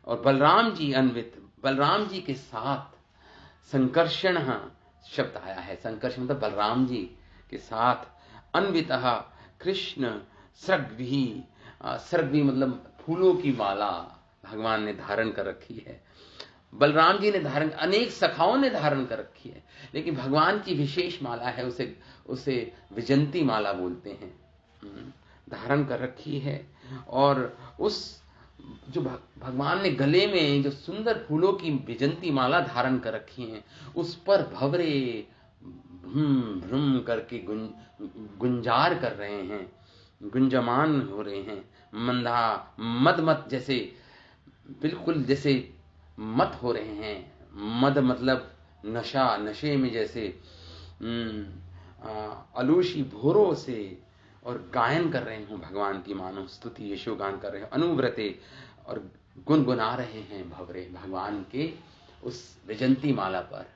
और बलराम जी अन्वित, बलराम जी के साथ संकर्षण शब्द आया है। संकर्षण मतलब बलराम जी के साथ, अन्वितः कृष्ण सृग्भी, सृग्भी मतलब फूलों की माला भगवान ने धारण कर रखी है। बलराम जी ने धारण, अनेक सखाओं ने धारण कर रखी है, लेकिन भगवान की विशेष माला है, उसे विजंती माला बोलते हैं, धारण कर रखी है। और उस जो भगवान ने गले में जो सुंदर फूलों की विजंती माला धारण कर रखी है, उस पर भंवरे भ्रूम भ्रूम करके गुंजार कर रहे हैं, गुंजमान हो रहे हैं। मंदा मद मत, जैसे बिल्कुल जैसे मत हो रहे हैं। मद मतलब नशा, नशे में जैसे अलूशी भोरों से, और गायन कर रहे हैं भगवान की, मानो स्तुति यशोगान कर रहे हैं, अनुव्रते, और गुनगुना रहे हैं भंवरे भगवान के उस विजंती माला पर।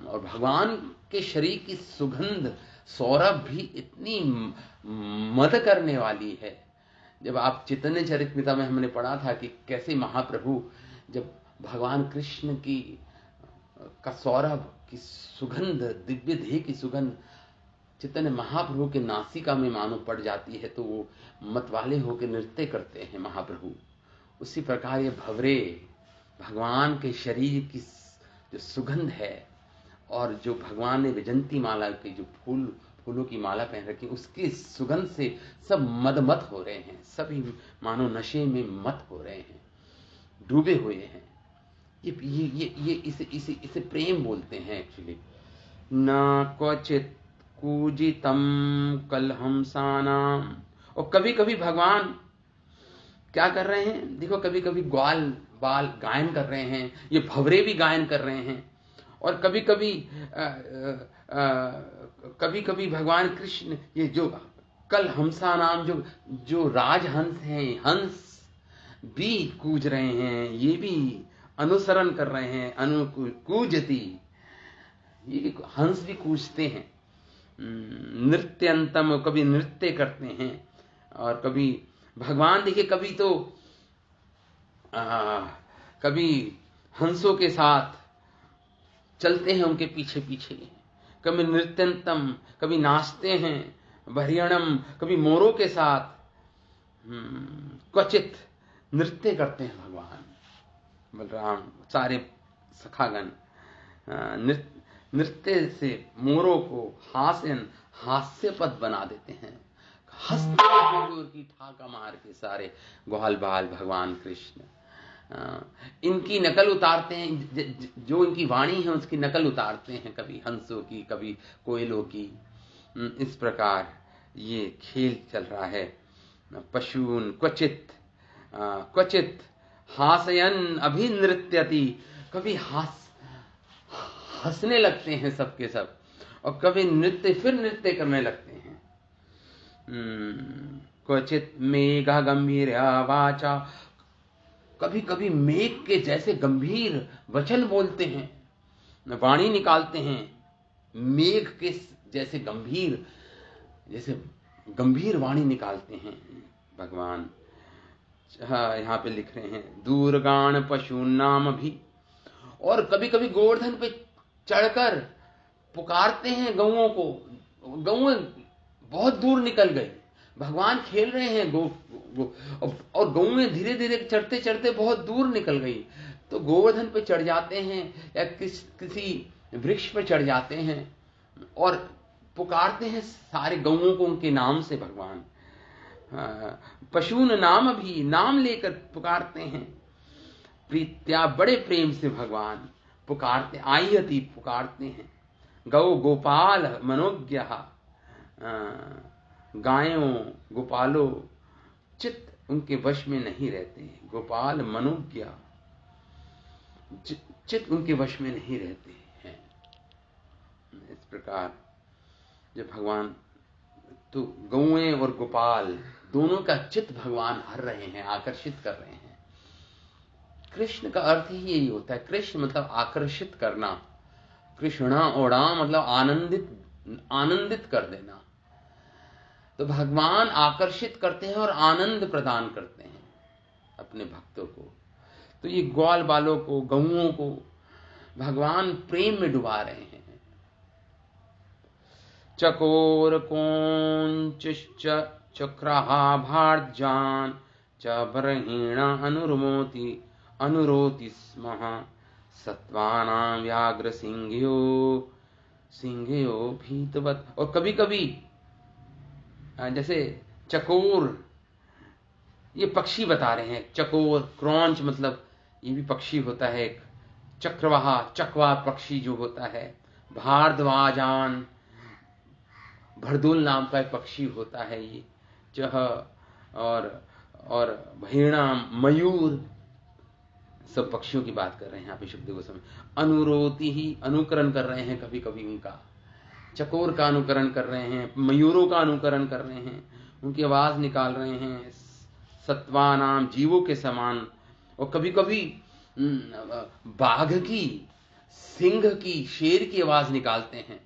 और भगवान के शरीर की सुगंध, सौरभ भी इतनी मद करने वाली है। जब आप चैतन्य चरितमिता में हमने पढ़ा था कि कैसे महाप्रभु जब भगवान कृष्ण की का सौरभ की सुगंध, दिव्य देह की सुगंध चैतन्य महाप्रभु के नासिका में मानो पड़ जाती है, तो वो मतवाले होकर नृत्य करते हैं महाप्रभु। उसी प्रकार ये भंवरे भगवान के शरीर की जो सुगंध है, और जो भगवान ने विजंती माला के जो फूलों की माला पहन रखी, उसकी सुगंध से सब मदमत हो रहे हैं, सभी मानो नशे में मत हो रहे हैं, डूबे हुए हैं। ये इसे प्रेम बोलते हैं एक्चुअली। न क्वचित कूजितम कलहंसानाम, और कभी कभी भगवान क्या कर रहे हैं, देखो, कभी कभी ग्वाल बाल गायन कर रहे हैं, ये भंवरे भी गायन कर रहे हैं। और कभी कभी भगवान कृष्ण ये जो कल हंसा नाम जो राजहंस हैं, हंस भी कूज रहे हैं, ये भी अनुसरण कर रहे हैं, कूजती, ये हंस भी कूजते हैं। नृत्यंतम, कभी नृत्य करते हैं। और कभी भगवान देखिए, कभी तो कभी हंसों के साथ चलते हैं उनके पीछे पीछे, कभी नृत्यंतम, कभी नाचते हैं, बहिरणम, कभी मोरों के साथ, क्वचित नृत्य करते हैं भगवान बलराम, सारे सखागण नृत्य से मोरों को हास्यपद बना देते हैं, हंसते हैं जोर की ठाका मार के सारे ग्वाल बाल भगवान कृष्ण। इनकी नकल उतारते हैं, जो इनकी वाणी है उसकी नकल उतारते हैं, कभी हंसों की, कभी कोयलों की। इस प्रकार ये खेल चल रहा है। पशून क्वचित हासयन अभिनृत्यति, कभी हंसने लगते हैं सबके सब, और कभी नृत्य करने लगते हैं। क्वचित मेघा गंभीर वाचा, कभी कभी मेघ के जैसे गंभीर वचन बोलते हैं, वाणी निकालते हैं, मेघ के जैसे गंभीर वाणी निकालते हैं भगवान। यहाँ पे लिख रहे हैं दूरगान पशु नाम भी, और कभी कभी गोवर्धन पे चढ़कर पुकारते हैं गौओं को। गौएं बहुत दूर निकल गई, भगवान खेल रहे हैं और गौएं धीरे धीरे चढ़ते चढ़ते बहुत दूर निकल गई, तो गोवर्धन पे चढ़ जाते हैं या किसी वृक्ष पे चढ़ जाते हैं और पुकारते हैं सारे गौओं को उनके नाम से भगवान। पशुन नाम भी, नाम लेकर पुकारते हैं। प्रीत्या, बड़े प्रेम से भगवान पुकारते, आयति पुकारते हैं। गौ गोपाल मनोज्ञ, गायों गोपालो चित्त उनके वश में नहीं रहते। गोपाल मनोज्ञ, चित्त उनके वश में नहीं रहते हैं। इस प्रकार जब भगवान, तो गौएं और गोपाल दोनों का चित्त भगवान हर रहे हैं, आकर्षित कर रहे हैं। कृष्ण का अर्थ ही यही होता है। कृष्ण मतलब आकर्षित करना, कृष्णा ओड़ा मतलब आनंदित कर देना। तो भगवान आकर्षित करते हैं और आनंद प्रदान करते हैं अपने भक्तों को। तो ये ग्वाल बालों को, गौओं को भगवान प्रेम में डुबा रहे हैं। चकोर कौंच चक्राहा भारजान च बर्हिणा अनुरोति स्म सत्वानां व्याघ्र सिंह्यो भीतवत। और कभी कभी जैसे चकोर, ये पक्षी बता रहे हैं। चकोर, क्रौंच मतलब ये भी पक्षी होता है। चक्रवाहा, चकवा पक्षी जो होता है। भारद्वाजान, भरदुल नाम का एक पक्षी होता है ये। चह और भैणा, मयूर, सब पक्षियों की बात कर रहे हैं यहाँ पे शुभ गोस्वामी। अनुरोति ही, अनुकरण कर रहे हैं कभी कभी उनका। चकोर का अनुकरण कर रहे हैं, मयूरों का अनुकरण कर रहे हैं, उनकी आवाज निकाल रहे हैं सत्वानाम, जीवों के समान। और कभी कभी बाघ की, सिंह की, शेर की आवाज निकालते हैं।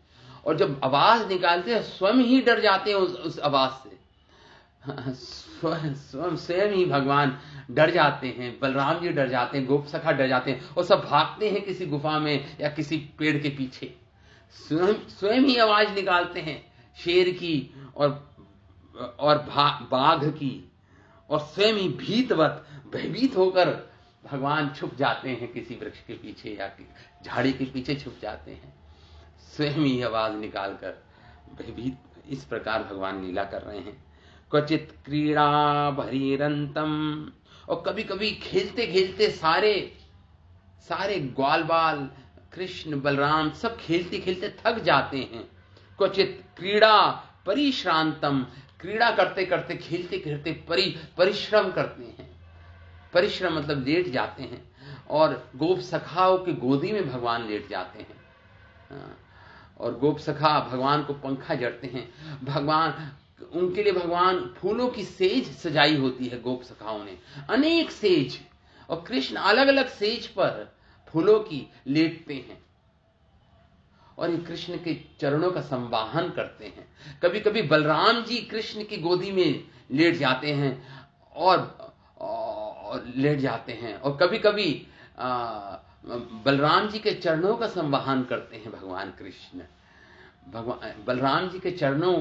और जब आवाज निकालते हैं स्वयं ही डर जाते हैं उस आवाज से। स्वयं ही भगवान डर जाते हैं, बलराम जी डर जाते हैं, गोप सखा डर जाते हैं, और सब भागते हैं किसी गुफा में या किसी पेड़ के पीछे। स्वयं ही आवाज निकालते हैं शेर की और बाघ की, और स्वयं ही भीतवत, भयभीत होकर भगवान छुप जाते हैं किसी वृक्ष के पीछे या झाड़ी के पीछे छुप जाते हैं, स्वयं ही आवाज निकालकर भयभीत। इस प्रकार भगवान लीला कर रहे हैं। क्वचित क्रीड़ा भरीरंतम, और कभी कभी खेलते खेलते सारे ग्वाल बाल, कृष्ण बलराम सब खेलते खेलते थक जाते हैं। क्वचित क्रीड़ा परिश्रांतम, क्रीड़ा करते करते, खेलते खेलते परिश्रम करते हैं। परिश्रम मतलब लेट जाते हैं, और गोप सखाओं की गोदी में भगवान लेट जाते हैं। और गोप सखा भगवान को पंखा जड़ते हैं। भगवान, उनके लिए भगवान फूलों की सेज सजाई होती है गोप सखाओं ने, अनेक सेज, और कृष्ण अलग अलग सेज पर फूलों की लेटते हैं, और ये कृष्ण के चरणों का संवाहन करते हैं। कभी कभी बलराम जी कृष्ण की गोदी में लेट जाते हैं और लेट जाते हैं, और कभी कभी बलराम जी के चरणों का संवाहन करते हैं भगवान कृष्ण। भगवान बलराम जी के चरणों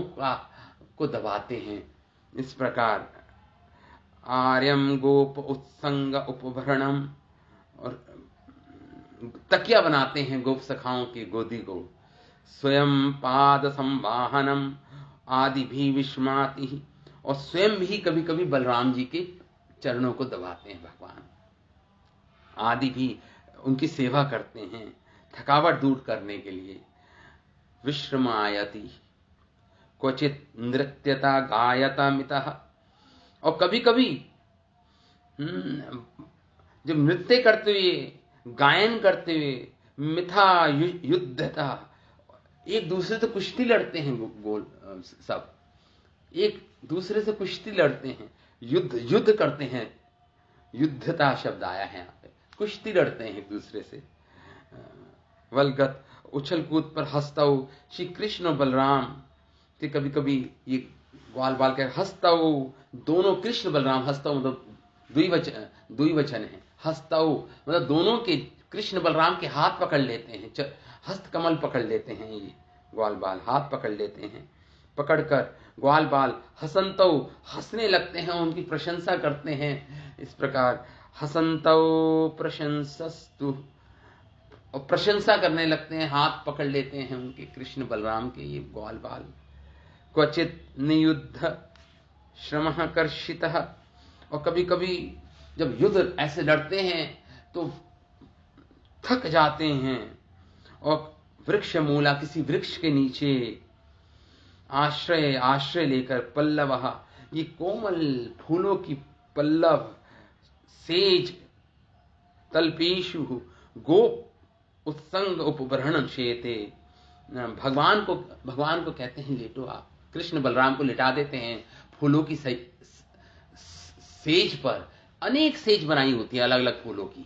को दबाते हैं। इस प्रकार आर्यम गोप उत्संग उपभरणम, और तकिया बनाते हैं गोप सखाओं की गोदी को। स्वयं पाद संवाहनम आदि भी विस्माति, और स्वयं भी कभी कभी बलराम जी के चरणों को दबाते हैं भगवान। आदि भी उनकी सेवा करते हैं थकावट दूर करने के लिए। विश्रमायति क्वचित नृत्यता गायता मितः, और कभी कभी जब नृत्य करते हुए गायन करते हुए मिथा युद्धता, एक दूसरे से कुश्ती लड़ते हैं गोल सब, एक दूसरे से कुश्ती लड़ते हैं, युद्ध करते हैं। युद्धता शब्द आया है यहाँ पे, कुश्ती लड़ते हैं एक दूसरे से। वलगत उछल कूद पर हंसताऊ, श्री कृष्ण और बलराम के कभी कभी ये ग्वाल बाल के हंसताऊ, दोनों कृष्ण बलराम, हंसताऊ मतलब द्विवचन है, हंसताऊ मतलब दोनों के कृष्ण बलराम के हाथ पकड़ लेते हैं, हस्त कमल पकड़ लेते हैं, ये ग्वाल बाल हाथ पकड़ लेते हैं। पकड़कर ग्वाल बाल हसंतौ हंसने लगते हैं, उनकी प्रशंसा करते हैं। इस प्रकार हसंतौ प्रशंसस्तु, और प्रशंसा करने लगते हैं, हाथ पकड़ लेते हैं उनके कृष्ण बलराम के ये ग्वाल बाल। क्वचित नियुद्ध श्रमः कर्षितः, और कभी कभी जब युद्ध ऐसे लड़ते हैं तो थक जाते हैं, और वृक्ष मूला किसी वृक्ष के नीचे आश्रय लेकर पल्लवः, ये कोमल फूलों की पल्लव, सेज तल्पेशु गोप उत्संग उपबृहण शेते, भगवान को कहते हैं लेटो आप। कृष्ण बलराम को लिटा देते हैं फूलों की सेज पर, अनेक सेज बनाई होती है अलग अलग फूलों की,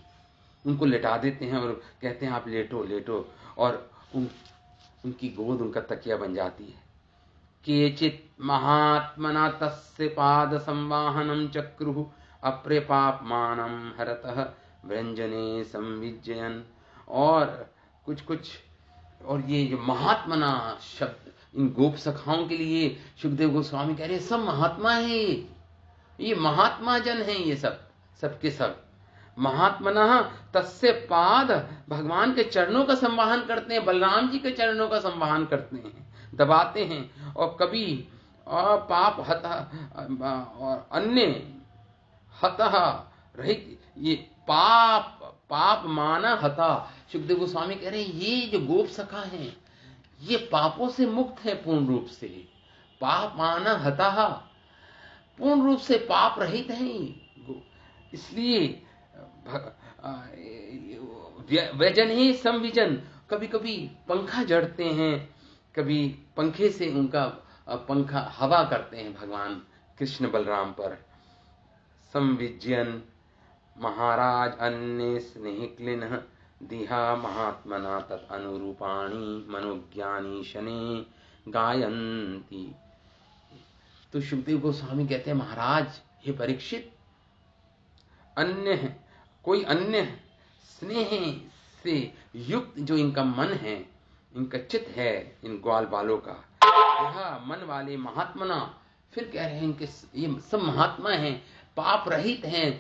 उनको लिटा देते हैं और कहते हैं आप लेटो लेटो, और उनकी गोद उनका तकिया बन जाती है। केचित महात्मना तस्य पाद संवाहनम चक्रुः अप्रेपापमानम हरतः व्यंजने संविजयन, और कुछ और ये जो महात्मना शब्द इन गोप सखाओं के लिए सुखदेव गोस्वामी कह रहे हैं सब महात्मा है, ये महात्मा जन हैं, ये सबके सब महात्मना तस्य पाद, भगवान के चरणों का संवाहन करते हैं, बलराम जी के चरणों का संवाहन करते हैं, दबाते हैं। और कभी पाप हता और अन्य हतः रहित, ये पाप माना हता, सुखदेव गोस्वामी कह रहे हैं ये जो गोप सखा हैं ये पापों से मुक्त है पूर्ण रूप से। पाप माना हतः, पूर्ण रूप से पाप रहित हैं, इसलिए व्यजन ही संविजन, कभी कभी पंखा जड़ते हैं, कभी पंखे से उनका पंखा हवा करते हैं भगवान कृष्ण बलराम पर। संविजयन महाराज अन्य स्नेहिक्लिन दिहा महात्मना तत् अनुरूपाणी मनोज्ञानी शने गायंती। तो सुखदेव गोस्वामी कहते हैं महाराज हे परीक्षित, अन्य है कोई अन्य स्नेह से युक्त जो इनका मन है, इनका चित्त है इन ग्वाल बालों का, यह मन वाले महात्मना, फिर कह रहे हैं कि ये सब महात्मा हैं, पाप रहित हैं,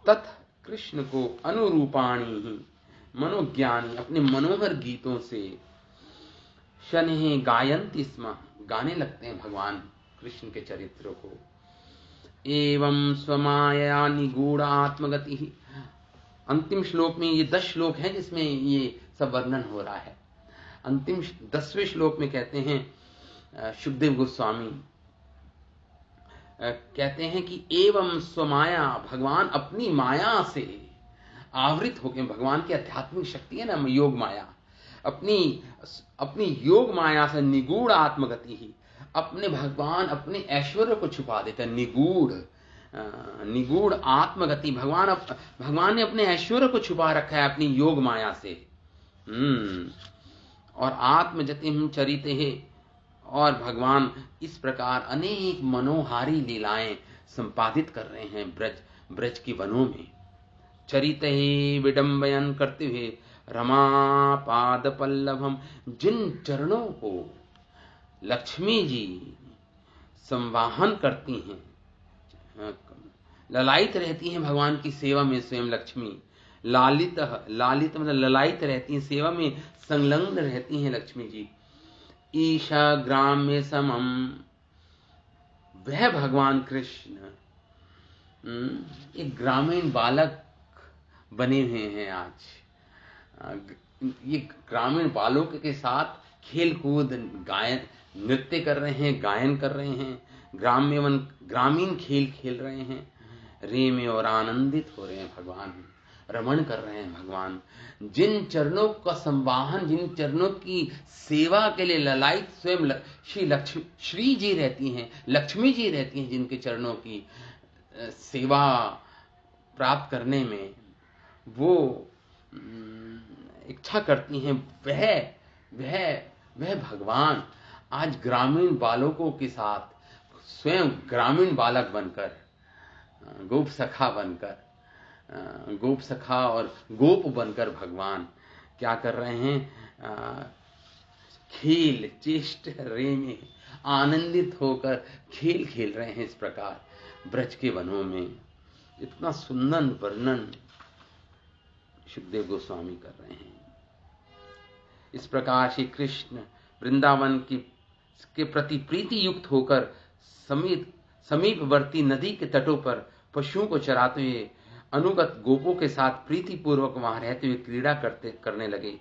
तत् कृष्ण को अनुरूपाणी ही मनोज्ञानी, अपने मनोहर गीतों से शनि गायन्ति स्म, गाने लगते हैं भगवान कृष्ण के चरित्रों को। एवं स्वमाया निगूढ़ आत्मगति, अंतिम श्लोक में ये 10 श्लोक हैं जिसमें ये सब वर्णन हो रहा है। अंतिम 10वें श्लोक में कहते हैं सुखदेव गोस्वामी कहते हैं कि एवं स्वमाया, भगवान अपनी माया से आवृत हो गए, भगवान की आध्यात्मिक शक्ति है ना योग माया, अपनी योग माया से निगूढ़ आत्मगति ही, अपने भगवान अपने ऐश्वर्य को छुपा देते हैं। निगूढ़ आत्मगति, भगवान ने अपने ऐश्वर्य को छुपा रखा है अपनी योग माया से। और आत्मजति हम चरिते है, और भगवान इस प्रकार अनेक मनोहारी लीलाएं संपादित कर रहे हैं ब्रज की वनों में। चरित ही विडंबयन करते हुए रमा पाद पल्लभम, जिन चरणों को लक्ष्मी जी संवाहन करती हैं, ललायित रहती हैं भगवान की सेवा में स्वयं लक्ष्मी, लालित लालित मतलब ललायित रहती हैं, सेवा में संलग्न रहती हैं लक्ष्मी जी। ईशा ग्राम में समम, वह भगवान कृष्ण एक ग्रामीण बालक बने हुए हैं आज। ये ग्रामीण बालकों के साथ खेल कूद गायन नृत्य कर रहे हैं, गायन कर रहे हैं, ग्रामीण खेल खेल रहे हैं, रे में और आनंदित हो रहे हैं भगवान, रमण कर रहे हैं भगवान। जिन चरणों का संवाहन, जिन चरणों की सेवा के लिए ललायित स्वयं श्री जी रहती हैं, लक्ष्मी जी रहती हैं, जिनके चरणों की सेवा प्राप्त करने में वो इच्छा करती हैं, वह भगवान आज ग्रामीण बालकों के साथ स्वयं ग्रामीण बालक बनकर, गोप सखा बनकर, गोप सखा और गोप बनकर भगवान क्या कर रहे हैं? खेल चेष्ट रे में आनंदित होकर खेल खेल रहे हैं। इस प्रकार ब्रज के वनों में इतना सुंदर वर्णन सुखदेव गोस्वामी कर रहे हैं। इस प्रकार श्री कृष्ण वृंदावन के प्रति प्रीति युक्त होकर समीपवर्ती नदी के तटों पर पशुओं को चराते हुए अनुगत गोपों के साथ प्रीति पूर्वक वहां रहते हुए क्रीड़ा करने लगे।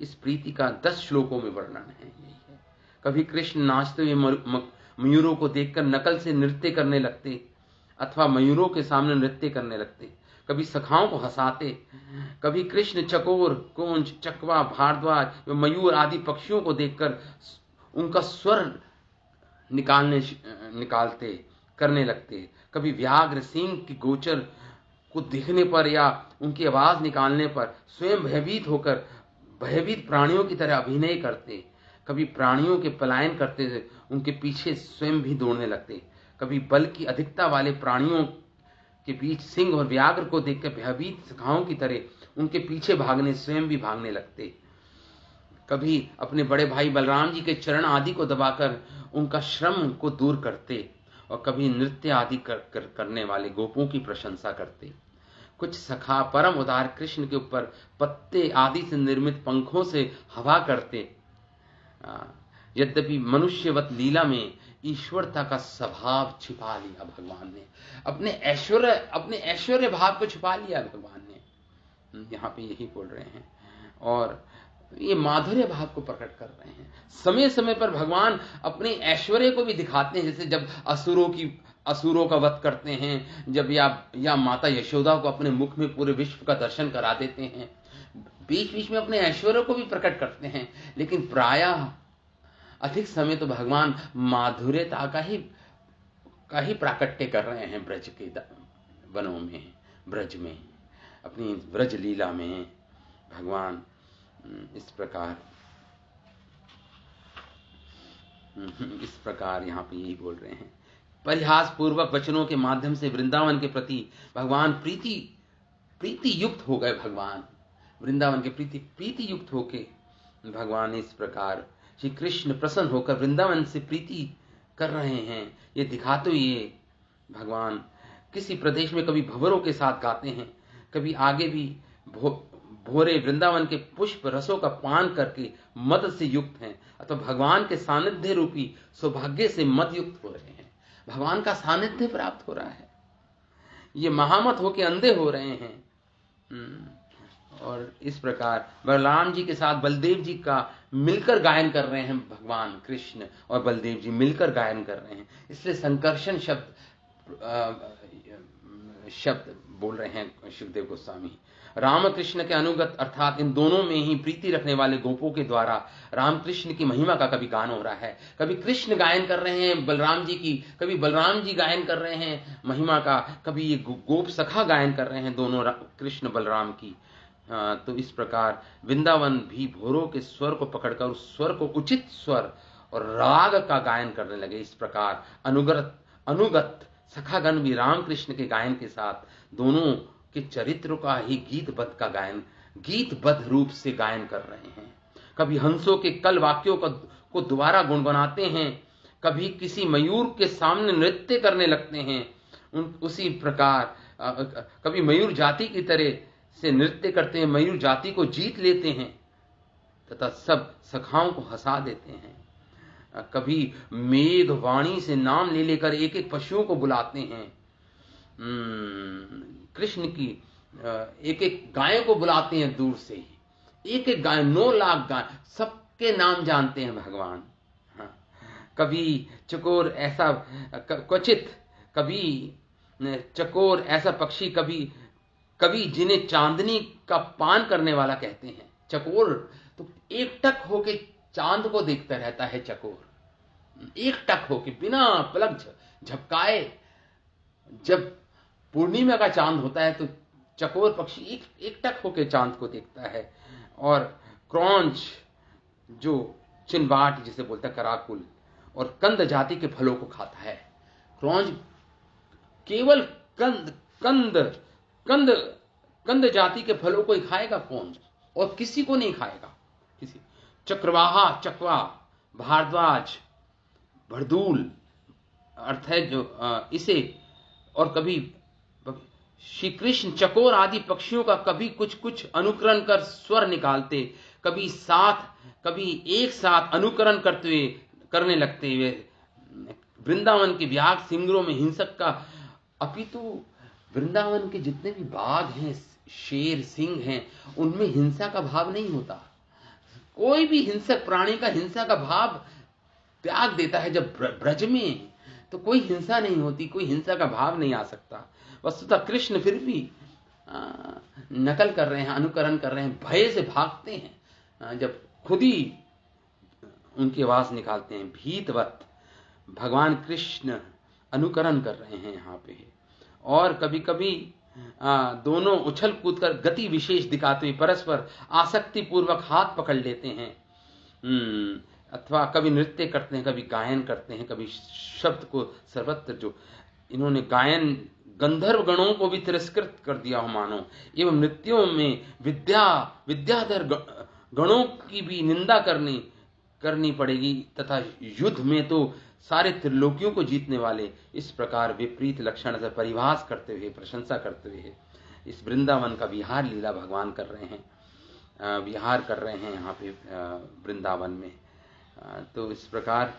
इस प्रीति का 10 श्लोकों में वर्णन है। यही है, कभी कृष्ण नाचते हुए मयूरों को देखकर नकल से नृत्य करने लगते अथवा मयूरों के सामने नृत्य करने लगते, कभी सखाओं को हंसाते, कभी कृष्ण चकोर, कोंच, चकवा, भारद्वाज, मयूर आदि पक्षियों को देखकर उनका स्वर निकालते करने लगते, कभी व्याघ्र सिंह की गोचर को देखने पर या उनकी आवाज निकालने पर स्वयं भयभीत होकर भयभीत प्राणियों की तरह अभिनय करते, कभी प्राणियों के पलायन करते थे, उनके पीछे स्वयं भी दौड़ने लगते, कभी बल की अधिकता वाले प्राणियों के बीच सिंह और व्याघ्र को देखकर भयभीत सखाओं की तरह उनके पीछे भागने स्वयं भी भागने लगते, कभी अपने बड़े भाई बलराम जी के चरण आदि को दबाकर उनका श्रम को दूर करते, और कभी नृत्य आदि करने वाले गोपों की प्रशंसा करते। कुछ सखा परम उदार कृष्ण के ऊपर पत्ते आदि से निर्मित पंखों से हवा करते। यद्यपि मनुष्यवत लीला में ईश्वरता का स्वभाव छिपा लिया भगवान ने, अपने ऐश्वर्य भाव को छिपा लिया भगवान ने, यहाँ पे यही बोल रहे हैं। और ये माधुर्य भाव को प्रकट कर रहे हैं। समय समय पर भगवान अपने ऐश्वर्य को भी दिखाते हैं, जैसे जब असुरों का वध करते हैं, जब या माता यशोदा को अपने मुख में पूरे विश्व का दर्शन करा देते हैं, बीच बीच में अपने ऐश्वर्य को भी प्रकट करते हैं, लेकिन प्रायः अधिक समय तो भगवान माधुर्यता का ही प्राकट्य कर रहे हैं ब्रज के वनों में, ब्रज में, अपनी ब्रज लीला में भगवान इस प्रकार यहाँ पे यही बोल रहे हैं। परिहास पूर्वक वचनों के माध्यम से वृंदावन के प्रति भगवान प्रीति युक्त हो गए। भगवान वृंदावन के प्रीति युक्त होके भगवान इस प्रकार श्री कृष्ण प्रसन्न होकर वृंदावन से प्रीति कर रहे हैं। ये दिखाते हुए भगवान किसी प्रदेश में कभी भंवरों के साथ गाते हैं, कभी आगे भी भोरे वृंदावन के पुष्प रसों का पान करके मद से युक्त हैं, अथवा भगवान के सानिध्य रूपी सौभाग्य से मद युक्त हो रहे हैं। भगवान का सानिध्य प्राप्त हो रहा है, ये महामत होके अंधे हो रहे हैं। और इस प्रकार बलराम जी के साथ बलदेव जी का मिलकर गायन कर रहे हैं। भगवान कृष्ण और बलदेव जी मिलकर गायन कर रहे हैं, इसलिए संकर्षण शब्द बोल रहे हैं सुखदेव गोस्वामी। रामकृष्ण के अनुगत अर्थात इन दोनों में ही प्रीति रखने वाले गोपों के द्वारा रामकृष्ण की महिमा का कभी गान हो रहा है, कभी कृष्ण गायन कर रहे हैं बलराम जी की, कभी बलराम जी गायन कर रहे हैं महिमा का, कभी ये गोप सखा गायन कर रहे हैं दोनों कृष्ण बलराम की। तो इस प्रकार वृंदावन भी भोरों के स्वर को पकड़कर उस स्वर को उचित स्वर और राग का गायन करने लगे। इस प्रकार अनुगत सखागण भी रामकृष्ण के गायन के साथ दोनों के चरित्र का ही गीतबद्ध का गायन गीतबद्ध रूप से गायन कर रहे हैं, कभी हंसों के कल वाक्यों को दोबारा गुनगुनाते हैं, कभी किसी मयूर के सामने नृत्य करने लगते हैं। उसी प्रकार कभी मयूर जाति की तरह से नृत्य करते हैं, मयूर जाति को जीत लेते हैं तथा सब सखाओं को हंसा देते हैं। कभी मेघवाणी से नाम ले लेकर एक एक पशुओं को बुलाते हैं। कृष्ण की एक एक गायों को बुलाते हैं दूर से ही, एक एक गाय, 9 लाख गाय, सबके नाम जानते हैं भगवान। हाँ। कभी चकोर ऐसा, क्वचित कभी चकोर ऐसा पक्षी, कभी जिन्हें चांदनी का पान करने वाला कहते हैं। चकोर तो एकटक होके चांद को देखता रहता है। चकोर एकटक होके बिना पलक झपकाए, जब पूर्णिमा का चांद होता है तो चकोर पक्षी एकटक होके चांद को देखता है। और क्रौंच जो चिनबाट जिसे बोलता है, कराकुल, और कंद जाति के फलों को खाता है। क्रौंच केवल कंद जाति के फलों को ही खाएगा क्रौंच, और किसी को नहीं खाएगा। किसी चक्रवाहा, चकवा, भारद्वाज, भरदूल अर्थ है जो इसे, और कभी श्री कृष्ण चकोर आदि पक्षियों का कभी कुछ कुछ अनुकरण कर स्वर निकालते, कभी एक साथ अनुकरण करने लगते हुए वृंदावन के व्याघ्र सिंगरों में हिंसक का, अपितु वृंदावन के जितने भी बाघ हैं, शेर, सिंह हैं, उनमें हिंसा का भाव नहीं होता। कोई भी हिंसक प्राणी का हिंसा का भाव त्याग देता है। जब ब्रज में तो कोई हिंसा नहीं होती, कोई हिंसा का भाव नहीं आ सकता। वस्तुतः कृष्ण फिर भी नकल कर रहे हैं, अनुकरण कर रहे हैं, भय से भागते हैं। जब खुद ही उनकी आवाज निकालते हैं भीतवत, भगवान कृष्ण अनुकरण कर रहे हैं यहाँ पे। और कभी कभी दोनों उछल कूद कर गति विशेष दिखाते हुए परस्पर आसक्ति पूर्वक हाथ पकड़ लेते हैं, अथवा कभी नृत्य करते हैं, कभी गायन करते हैं, कभी शब्द को सर्वत्र, जो इन्होंने गायन गंधर्व गणों को भी तिरस्कृत कर दिया हो मानो, एवं नृत्यों में विद्याधर गणों की भी निंदा करनी पड़ेगी, तथा युद्ध में तो सारे त्रिलोकियों को जीतने वाले। इस प्रकार विपरीत लक्षण से परिभाष करते हुए, प्रशंसा करते हुए इस वृंदावन का विहार लीला भगवान कर रहे हैं, विहार कर रहे हैं यहाँ पे वृंदावन में। तो इस प्रकार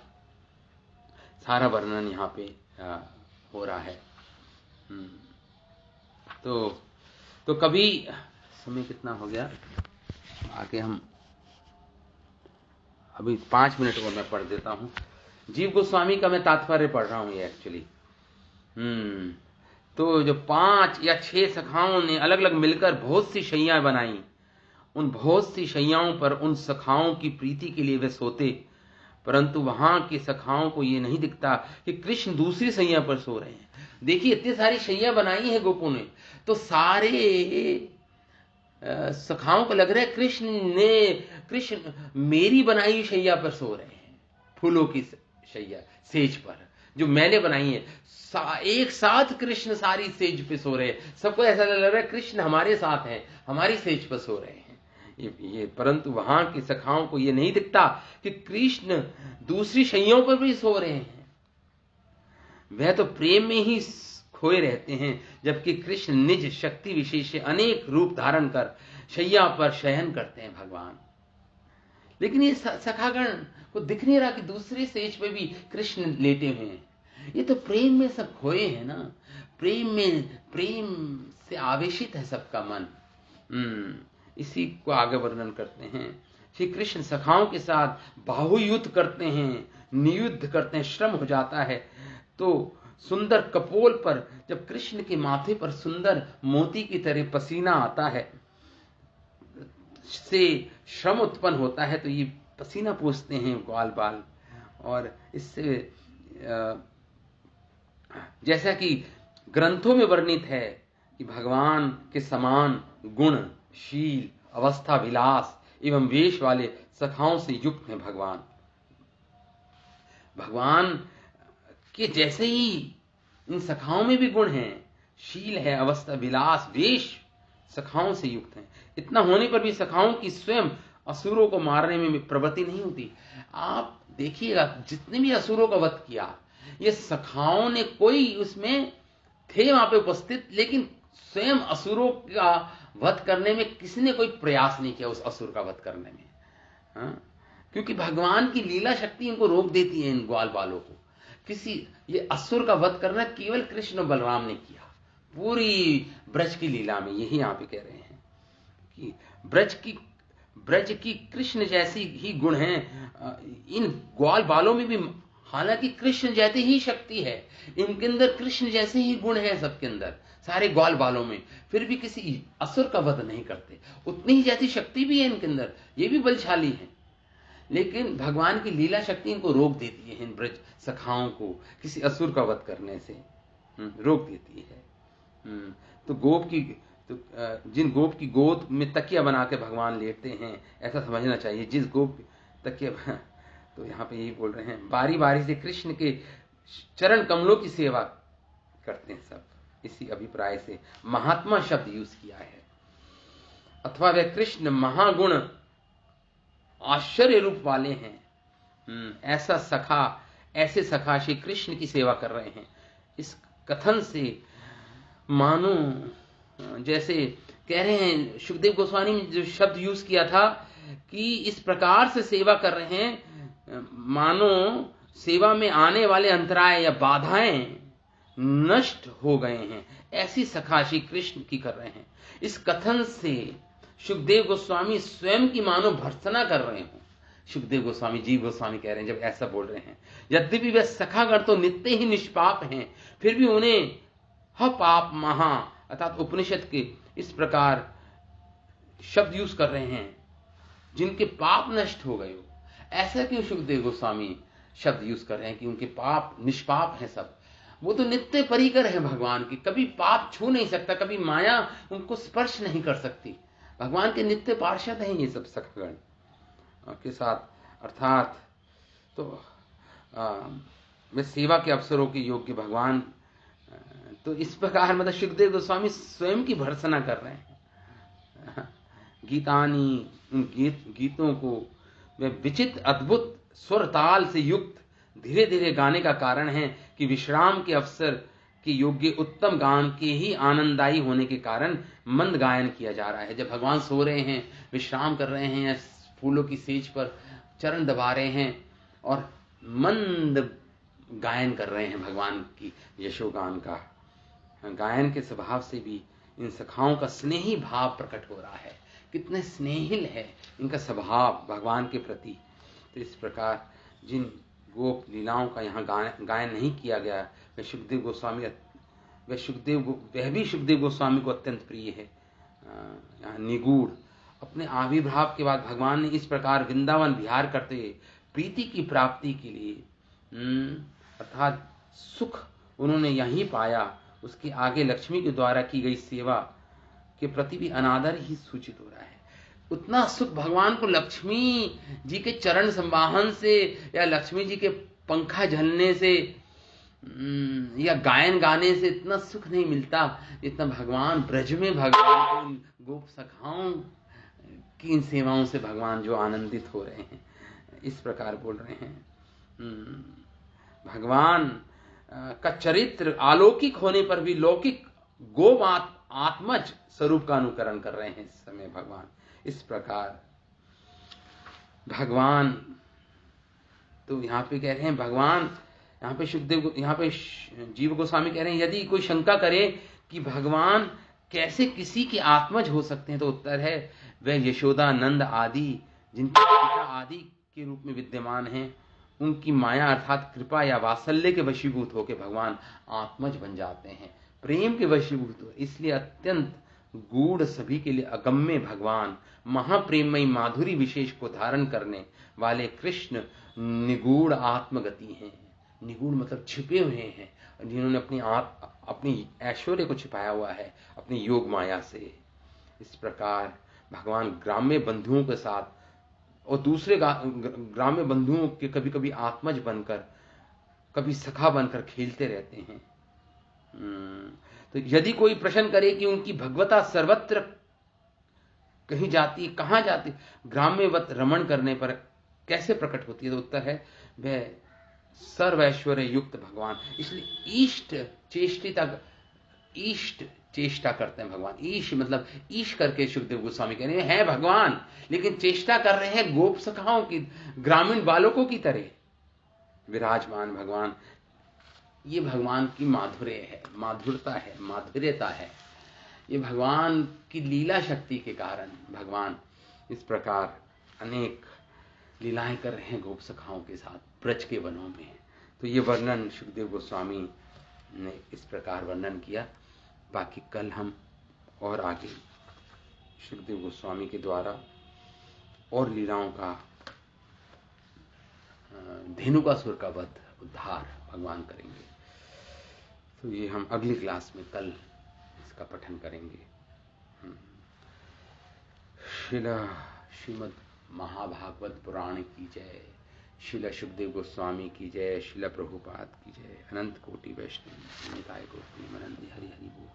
सारा वर्णन यहाँ पे हो रहा है। तो कभी, समय कितना हो गया, आगे हम अभी 5 मिनट और मैं पढ़ देता हूँ। जीव गोस्वामी का मैं तात्पर्य पढ़ रहा हूँ ये एक्चुअली। तो जो 5 या 6 सखाओं ने अलग अलग मिलकर बहुत सी शैयां बनाई, उन बहुत सी शैयाओं पर उन सखाओं की प्रीति के लिए वे सोते, परंतु वहां के सखाओं को ये नहीं दिखता कि कृष्ण दूसरी शैया पर सो रहे हैं। देखिए इतनी सारी शैया बनाई है गोपों ने, तो सारे सखाओं को लग रहा है कृष्ण मेरी बनाई शैया पर सो रहे हैं, फूलों की शैया, सेज पर जो मैंने बनाई है। एक साथ कृष्ण सारी सेज पे सो रहे हैं। सबको ऐसा लग रहा है कृष्ण हमारे साथ हैं, हमारी सेज पर सो रहे हैं ये। परंतु वहां की सखाओं को ये नहीं दिखता कि कृष्ण दूसरी शैयों पर भी सो रहे हैं। वह तो प्रेम में ही खोए रहते हैं, जबकि कृष्ण निज शक्ति विशेष से अनेक रूप धारण कर शैया पर शयन करते हैं भगवान। लेकिन ये सखागण को दिख नहीं रहा कि दूसरे सेज पे भी कृष्ण लेटे हुए हैं। ये तो प्रेम में सब खोए हैं ना, प्रेम से आवेशित है सबका मन। इसी को आगे वर्णन करते हैं। श्री कृष्ण सखाओं के साथ बाहुयुद्ध करते हैं, नियुद्ध करते हैं, श्रम हो जाता है। तो सुंदर कपोल पर जब कृष्ण के माथे पर सुंदर मोती की तरह पसीना आता है, से श्रम उत्पन्न होता है, तो ये पसीना पोंछते हैं ग्वाल बाल। और इससे जैसा कि ग्रंथों में वर्णित है कि भगवान के समान गुण, शील, अवस्था, विलास एवं वेश वाले सखाओं से युक्त हैं भगवान के जैसे ही इन सखाओं में भी गुण हैं, शील है, अवस्था, विलास, वेश सखाओं से युक्त हैं। इतना होने पर भी सखाओं की स्वयं असुरों को मारने में प्रवृत्ति नहीं होती। आप देखिएगा जितने भी असुरों का वध किया, ये सखाओं ने, कोई उसमें थे वहां पे उपस्थित, लेकिन स्वयं असुरों का वध करने में किसी ने कोई प्रयास नहीं किया उस असुर का वध करने में। हाँ? क्योंकि भगवान की लीला शक्ति इनको रोक देती है, इन ग्वाल बालों को। ये असुर का वध करना केवल कृष्ण बलराम ने किया पूरी ब्रज की लीला में। यही यहां पे कह रहे हैं कि ब्रज की कृष्ण जैसी ही गुण हैं इन ग्वाल बालों में भी। हालांकि कृष्ण जैसी ही शक्ति है इनके अंदर, कृष्ण जैसे ही गुण है सबके अंदर, सारे ग्वाल बालों में, फिर भी किसी असुर का वध नहीं करते। उतनी ही जैसी शक्ति भी है इनके अंदर, ये भी बलशाली है, लेकिन भगवान की लीला शक्ति इनको रोक देती है, इन ब्रज सखाओं को किसी असुर का वध करने से रोक देती है। तो जिन गोप की गोद में तकिया बना के भगवान लेटते हैं, ऐसा समझना चाहिए। जिस गोप तकिया, तो यहाँ पे यही बोल रहे हैं, बारी बारी से कृष्ण के चरण कमलों की सेवा करते हैं सब। इसी अभिप्राय से महात्मा शब्द यूज किया है। अथवा वे कृष्ण महागुण आश्चर्य रूप वाले हैं, ऐसे सखा श्री कृष्ण की सेवा कर रहे हैं। इस कथन से मानो जैसे कह रहे हैं, सुखदेव गोस्वामी ने जो शब्द यूज किया था कि इस प्रकार से सेवा कर रहे हैं, मानो सेवा में आने वाले अंतराय या बाधाएं नष्ट हो गए हैं, ऐसी सखा श्री कृष्ण की कर रहे हैं। इस कथन से सुखदेव गोस्वामी स्वयं की मानो भर्त्सना कर रहे हो। सुखदेव गोस्वामी, जीव गोस्वामी कह रहे हैं जब ऐसा बोल रहे हैं, यद्यपि वे सखागण तो नित्य ही निष्पाप हैं, फिर भी उन्हें पाप महा अर्थात उपनिषद के इस प्रकार शब्द यूज कर रहे हैं जिनके पाप नष्ट हो गए हो। ऐसा क्यों सुखदेव गोस्वामी शब्द यूज कर रहे हैं कि उनके पाप निष्पाप हैं सब? वो तो नित्य परिकर है भगवान की, कभी पाप छू नहीं सकता, कभी माया उनको स्पर्श नहीं कर सकती। भगवान के नित्य पार्षद हैं ये सब सखगण के साथ। अर्थात तो वे सेवा के अवसरों के योग्य भगवान। तो इस प्रकार मतलब सुखदेव गोस्वामी स्वयं की भर्त्सना कर रहे हैं। गीतानी, उन गीतों को वे विचित्र अद्भुत स्वर ताल से युक्त धीरे धीरे गाने का कारण है कि विश्राम के अवसर के योग्य उत्तम गान के ही आनंददायी होने के कारण मंद गायन किया जा रहा है। जब भगवान सो रहे हैं, विश्राम कर रहे हैं, फूलों की सेज पर चरण दबा रहे हैं और मंद गायन कर रहे हैं भगवान की यशोगान का, गायन के स्वभाव से भी इन सखाओं का स्नेही भाव प्रकट हो रहा है। कितने स्नेहिल है इनका स्वभाव भगवान के प्रति। तो इस प्रकार जिन गोप लीलाओं का यहाँ गायन नहीं किया गया, वह भी सुखदेव गोस्वामी को अत्यंत प्रिय है। यहाँ निगूढ़ अपने आविर्भाव के बाद भगवान ने इस प्रकार वृंदावन विहार करते हुए प्रीति की प्राप्ति के लिए अर्थात सुख उन्होंने यहीं पाया, उसके आगे लक्ष्मी के द्वारा की गई सेवा के प्रति भी अनादर ही सूचित हो रहा है। उतना सुख भगवान को लक्ष्मी जी के चरण संवाहन से या लक्ष्मी जी के पंखा झलने से या गायन गाने से इतना सुख नहीं मिलता जितना भगवान ब्रज में भगवान को गोप सखाओं की इन सेवाओं से भगवान जो आनंदित हो रहे हैं। इस प्रकार बोल रहे हैं। भगवान का चरित्र अलौकिक होने पर भी लौकिक गोप आत्मज स्वरूप का अनुकरण कर रहे हैं इस समय भगवान। इस प्रकार भगवान तो यहाँ पे कह रहे हैं, भगवान यहाँ पे जीव गोस्वामी कह रहे हैं, यदि कोई शंका करे कि भगवान कैसे किसी के आत्मज हो सकते हैं, तो उत्तर है वह यशोदा, नंद आदि जिनके पिता आदि के रूप में विद्यमान हैं, उनकी माया अर्थात कृपा या वात्सल्य के वशीभूत होकर भगवान आत्मज बन जाते हैं, प्रेम के वशीभूत हो। इसलिए अत्यंत गूढ़, सभी के लिए अगम्य भगवान महाप्रेममयी माधुरी विशेष को धारण करने वाले कृष्ण निगूढ़ आत्मगति हैं। निगूढ़ मतलब छिपे हुए हैं, जिन्होंने अपनी ऐश्वर्य को छिपाया हुआ है अपनी योग माया से। इस प्रकार भगवान ग्राम्य बंधुओं के साथ और दूसरे ग्राम्य बंधुओं के कभी कभी आत्मज बनकर, कभी सखा बनकर खेलते रहते हैं। तो यदि कोई प्रश्न करे कि उनकी भगवता सर्वत्र कहीं जाती है, कहाँ जाती, ग्राम्यवत रमण करने पर कैसे प्रकट होती है? तो उत्तर है वह सर्वैश्वर्य युक्त भगवान। इसलिए ईष्ट चेष्टा करते हैं भगवान। ईश मतलब ईश करके सुखदेव गोस्वामी कह रहे हैं भगवान, लेकिन चेष्टा कर रहे हैं गोप सखाओं की, ग्रामीण बालकों की तरह विराजमान भगवान। ये भगवान की माधुर्य है, माधुरता है, माधुर्यता है। ये भगवान की लीला शक्ति के कारण भगवान इस प्रकार अनेक लीलाएं कर रहे हैं गोप सखाओं के साथ ब्रज के वनों में। तो ये वर्णन सुखदेव गोस्वामी ने इस प्रकार वर्णन किया। बाकी कल हम और आगे सुखदेव गोस्वामी के द्वारा और लीलाओं का, धेनुकासुर का वध, उद्धार भगवान करेंगे। तो ये हम अगली क्लास में कल इसका पठन करेंगे। श्रीमद् महाभागवत पुराण की जय, श्रील सुखदेव गोस्वामी की जय, श्रील प्रभुपाद की जय, अनंत कोटि वैष्णव निताय गौर प्रेमानंद। हरि हरि बोल।